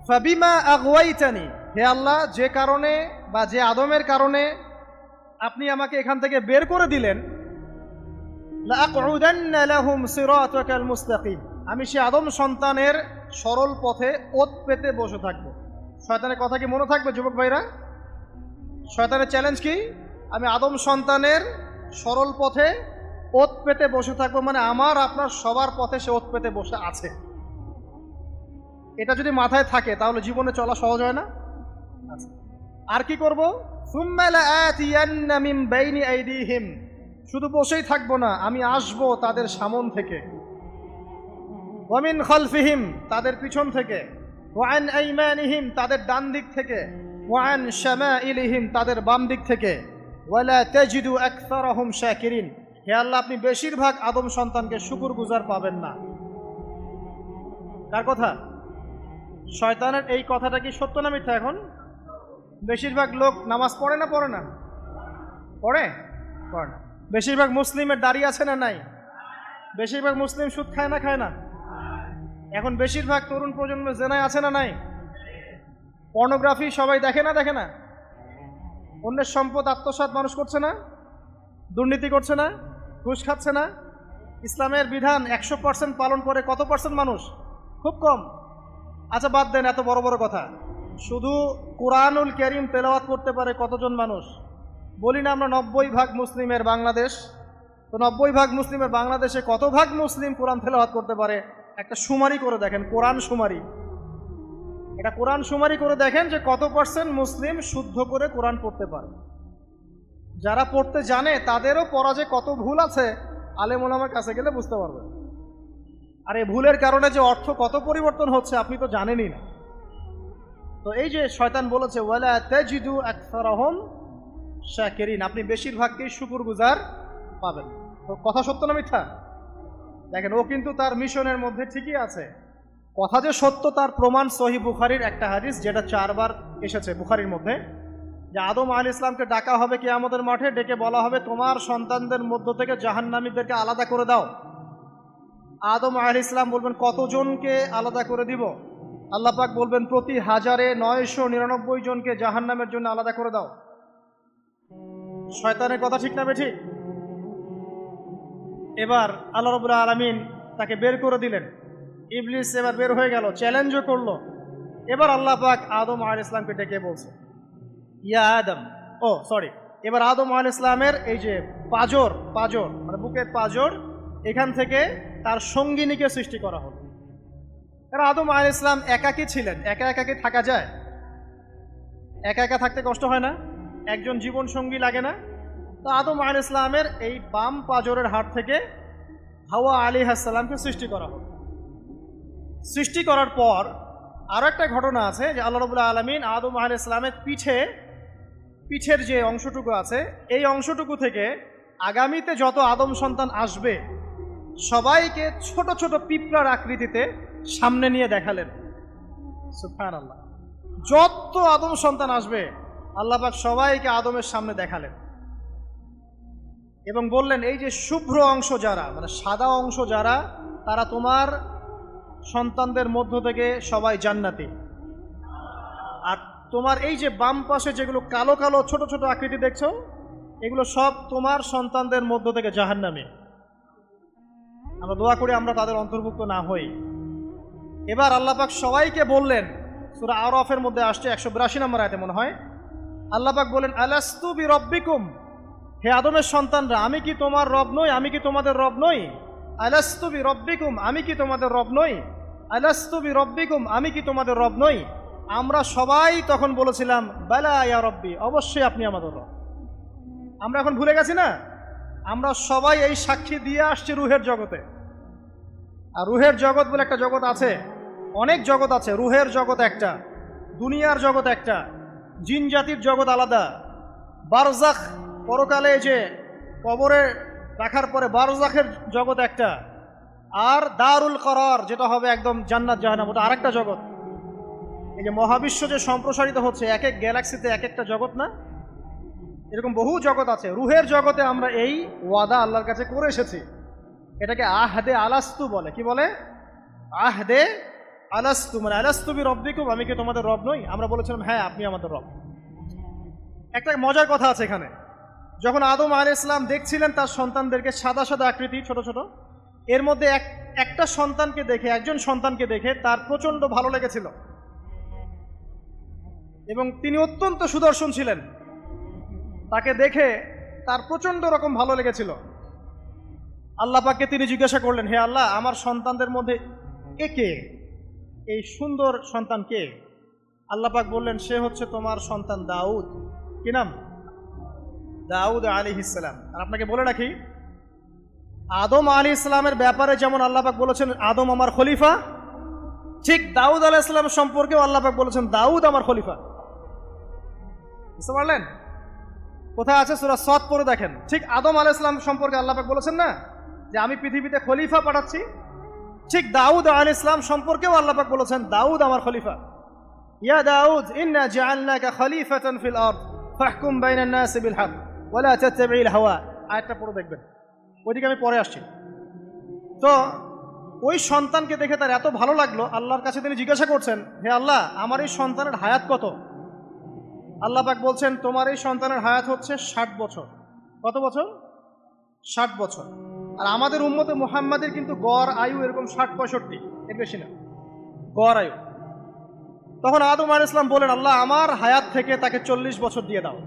ফাবিমা আগওয়াইতানি, হে আল্লাহ, যে কারণে বা যে আদমের কারণে আপনি আমাকে এখান থেকে বের করে দিলেন, লাআকউদান্না লাহুম সিরাতাকাল মুস্তাকিম, আমি সে আদম সন্তানের সরল পথে ওত পেতে বসে থাকবো। শয়তানের কথা কি মনে থাকবে যুবক ভাইরা? শয়তানের চ্যালেঞ্জ কি? আমি আদম সন্তানের সরল পথে ওত পেতে বসে থাকবো, মানে আমার আপনার সবার পথে সে ওত পেতে বসে আছে। এটা যদি মাথায় থাকে তাহলে জীবনে চলা সহজ হয় না? আর কি করবো? সুম্মা লাআতিয়ান্না মিন বাইনি আইদিহিম, শুধু বসেই থাকবো না, আমি আসবো তাদের সামন থেকে, ওয়া মিন খালফিহিম, তাদের পিছন থেকে, ওয়া আন আইমানিহিম, তাদের ডান দিক থেকে, ওয়া আন শামাইলিহিম, তাদের বাম দিক থেকে, ওয়ালা তাজিদু আকসারাহুম শাকিরিন, হে আল্লাহ, আপনি বেশিরভাগ আদম সন্তানকে শুকরগুজার পাবেন না। কার কথা? শয়তানের এই কথাটা কি সত্য না মিথ্যা? এখন বেশিরভাগ লোক নামাজ পড়ে না পড়ে না? পড়ে না। বেশিরভাগ মুসলিমের দাড়ি আছে না নাই? বেশিরভাগ মুসলিম সুদ খায় না খায় না? এখন বেশিরভাগ তরুণ প্রজন্মের জেনায় আছে না নাই? পর্নোগ্রাফি সবাই দেখে না দেখে না? অন্যের সম্পদ আত্মসাৎ মানুষ করছে না? দুর্নীতি করছে না? ঘুষ খাচ্ছে না? ইসলামের বিধান 100% পালন করে কত পার্সেন্ট মানুষ? খুব কম। আচ্ছা বাদ দেন এত বড় বড় কথা। শুধু কুরআনুল কারীম তেলাওয়াত করতে পারে কতজন মানুষ? বলি না আমরা 90% মুসলিমের বাংলাদেশ, তো 90% মুসলিমের বাংলাদেশে কত ভাগ মুসলিম কোরআন তেলাওয়াত করতে পারে? একটা শুমারি করে দেখেন, কোরআন শুমারি। এটা কোরআন শুমারি করে দেখেন যে কত পার্সেন্ট মুসলিম শুদ্ধ করে কোরআন পড়তে পারে। যারা পড়তে জানে তাদেরও পড়া যে কত ভুল আছে আলেম ওলামার কাছে গেলে বুঝতে পারবেন। আর এই ভুলের কারণে যে অর্থ কত পরিবর্তন হচ্ছে আপনি তো জানেনই না। তো এই যে শয়তান বলেছে ওয়ালা তাজিদু আকসারাহুম শাকিরিন, আপনি বেশিরভাগকেই শুকরগুজার পাবেন। তো কথা সত্য না মিথ্যা? দেখেন, ও কিন্তু তার মিশনের মধ্যে ঠিকই আছে। কথা যে সত্য তার প্রমাণ সহিহ বুখারীর একটা হাদিস, যেটা 4 বার এসেছে বুখারীর মধ্যে, যে আদম আলাইহিস সালামকে ডাকা হবে কিয়ামতের মাঠে, ডেকে বলা হবে তোমার সন্তানদের মধ্য থেকে জাহান্নামীদেরকে আলাদা করে দাও। আদম আলাইহিস সালাম বলবেন কতজনকে আলাদা করে দিব? আল্লাহ পাক বলবেন প্রতি 1099 জনকে জাহান্নামের জন্য আলাদা করে দাও। শয়তানের কথা ঠিক না বেঠিক? এবার আল্লাহ রাব্বুল আলামিন তাকে বের করে দিলেন। ইবলিস এবার বের হয়ে গেল, চ্যালেঞ্জও করলো। এবার আল্লাহ পাক আদম আলাইহিস সালামকে ডেকে বলছে ইয়া আদম, এবার আদম আলাইহিস সালামের এই যে পাজর মানে বুকের পাজর, এখান থেকে তার সঙ্গিনীকে সৃষ্টি করা হলো। কারণ আদম আলাইহিস সালাম একাকী ছিলেন, একা কি থাকা যায়? একা থাকতে কষ্ট হয় না? একজন জীবন সঙ্গী লাগে না? তো আদম আলাইহিস সালামের এই বাম পাজরের হাড় থেকে হাওয়া আলাইহিস সালামকে সৃষ্টি করা হলো। সৃষ্টি করার পর আরো একটা ঘটনা আছে যে আল্লাহ রাব্বুল আলামিন আদম আলাইহিস সালামের পিঠের যে অংশটুকু আছে, এই অংশটুকু থেকে আগামীতে যত আদম সন্তান আসবে সবাইকে ছোট ছোট পিঁপড়ার আকৃতিতে সামনে নিয়ে দেখালেন। সুবহানাল্লাহ। যত আদম সন্তান আসবে আল্লাহ পাক সবাইকে আদমের সামনে দেখালেন এবং বললেন এই যে শুভ্র অংশ যারা, মানে সাদা অংশ যারা, তারা তোমার সন্তানদের মধ্য থেকে সবাই জান্নাতি। আর তোমার এই যে বাম পাশে যেগুলো কালো কালো ছোট ছোট আকৃতি দেখছো, এগুলো সব তোমার সন্তানদের মধ্য থেকে জাহান্নামী। আমরা দোয়া করি আমরা তাদের অন্তর্ভুক্ত না হই। এবার আল্লাহ পাক সবাইকে বললেন, সূরা আরাফের মধ্যে আসছে 182 নম্বর আয়াতে মনে হয়, আল্লাহ পাক বলেন আলাস্তু বিরব্বিকুম, হে আদমের সন্তানরা আমি কি তোমার রব নই? আমি কি তোমাদের রব নই? আলাস্তু বিরব্বিকুম, আমি কি তোমাদের রব নই? আলাস্তু বিরব্বিকুম, আমি কি তোমাদের রব নই? আমরা সবাই তখন বলেছিলাম বালা ইয়া রব্বি, অবশ্যই আপনি আমাদের রব। আমরা এখন ভুলে গেছি না? আমরা সবাই এই সাক্ষী দিয়ে আসছি রুহের জগতে। আর রুহের জগৎ বলে একটা জগৎ আছে, অনেক জগৎ আছে। রুহের জগৎ একটা, দুনিয়ার জগৎ একটা, জিন জাতির জগৎ আলাদা, বারজাখ পরকালে যে কবরে রাখার পরে বারজাখের জগৎ একটা, আর দারুল করার যেটা হবে একদম জান্নাত জাহান্নাম, ওটা আরেকটা জগৎ। এই যে মহাবিশ্ব যে সম্প্রসারিত হচ্ছে, এক এক গ্যালাক্সিতে এক একটা জগৎ না, এরকম বহু জগৎ আছে। রুহের জগতে আমরা এই ওয়াদা আল্লাহর কাছে করে এসেছি। এটাকে আহদে আলাস্তু বলে। কি বলে? আহদে আলাস্তু, মানে আলাস্তু বিরব্বিকুম, আমি কি তোমাদের রব নই? আমরা বলেছিলাম হ্যাঁ আপনি আমাদের রব। একটা মজার কথা আছে এখানে, যখন আদম আলাইহিস সালাম দেখছিলেন তার সন্তানদেরকে সাদা সাদা আকৃতি ছোট ছোট, এর মধ্যে একটা সন্তানকে দেখে, একজন সন্তানকে দেখে তার প্রচন্ড ভালো লেগেছিল এবং তিনি অত্যন্ত সুদর্শন ছিলেন। তাকে দেখে তার প্রচন্ড রকম ভালো লেগেছিল। আল্লাহ পাককে তিনি জিজ্ঞাসা করলেন, হে আল্লাহ, আমার সন্তানদের মধ্যে একে, এই সুন্দর সন্তান কে? আল্লাহ পাক বললেন সে হচ্ছে তোমার সন্তান দাউদ। কি নাম? দাউদ আলাইহিস সালাম। আর আপনাকে বলে রাখি, আদম আলাইহিস সালামের ব্যাপারে যেমন আল্লাহ পাক বলেছেন আদম আমার খলিফা, ঠিক দাউদ আলাইহিস সালাম সম্পর্কেও আল্লাহ পাক বলেছেন দাউদ আমার খলিফা। বুঝতে পারলেন? কোথায় আছে? সূরা সদ পড়ে দেখেন। ঠিক আদম আলাইহিস সালাম সম্পর্কে আল্লাহ পাক বলেছেন না যে আমি পৃথিবীতে খলিফা পাঠাচ্ছি, ঠিক দাউদ আলাইহিস সালাম সম্পর্কেও আল্লাহ পাক বলেছেন দাউদ আমার খলিফা। ইয়া দাউদ ইন্না জাআলনাকা খলিফাতান ফিল আরদ ফাহকুম বাইনান নাস বিল হক ওয়া লা তাত্তাবি'ল হাওয়া। আয়াতটা পড়ে দেখবেন, ওইদিকে আমি পরে আসছি। তো ওই সন্তানকে দেখে তার এত ভালো লাগলো, আল্লাহর কাছে তিনি জিজ্ঞাসা করছেন, হে আল্লাহ, আমার এই সন্তানের হায়াত কত? আল্লাহ পাক বলছেন তোমার এই সন্তানের হায়াত হচ্ছে 60 বছর। কত বছর? 60 বছর। আর আমাদের উম্মতে মুহাম্মাদের কিন্তু গড় আয়ু এরকম 60-65, এর বেশি না গড় আয়ু। তখন আদম আলাইহিস সালাম বলেন, আল্লাহ আমার হায়াত থেকে তাকে 40 বছর দিয়ে দাও।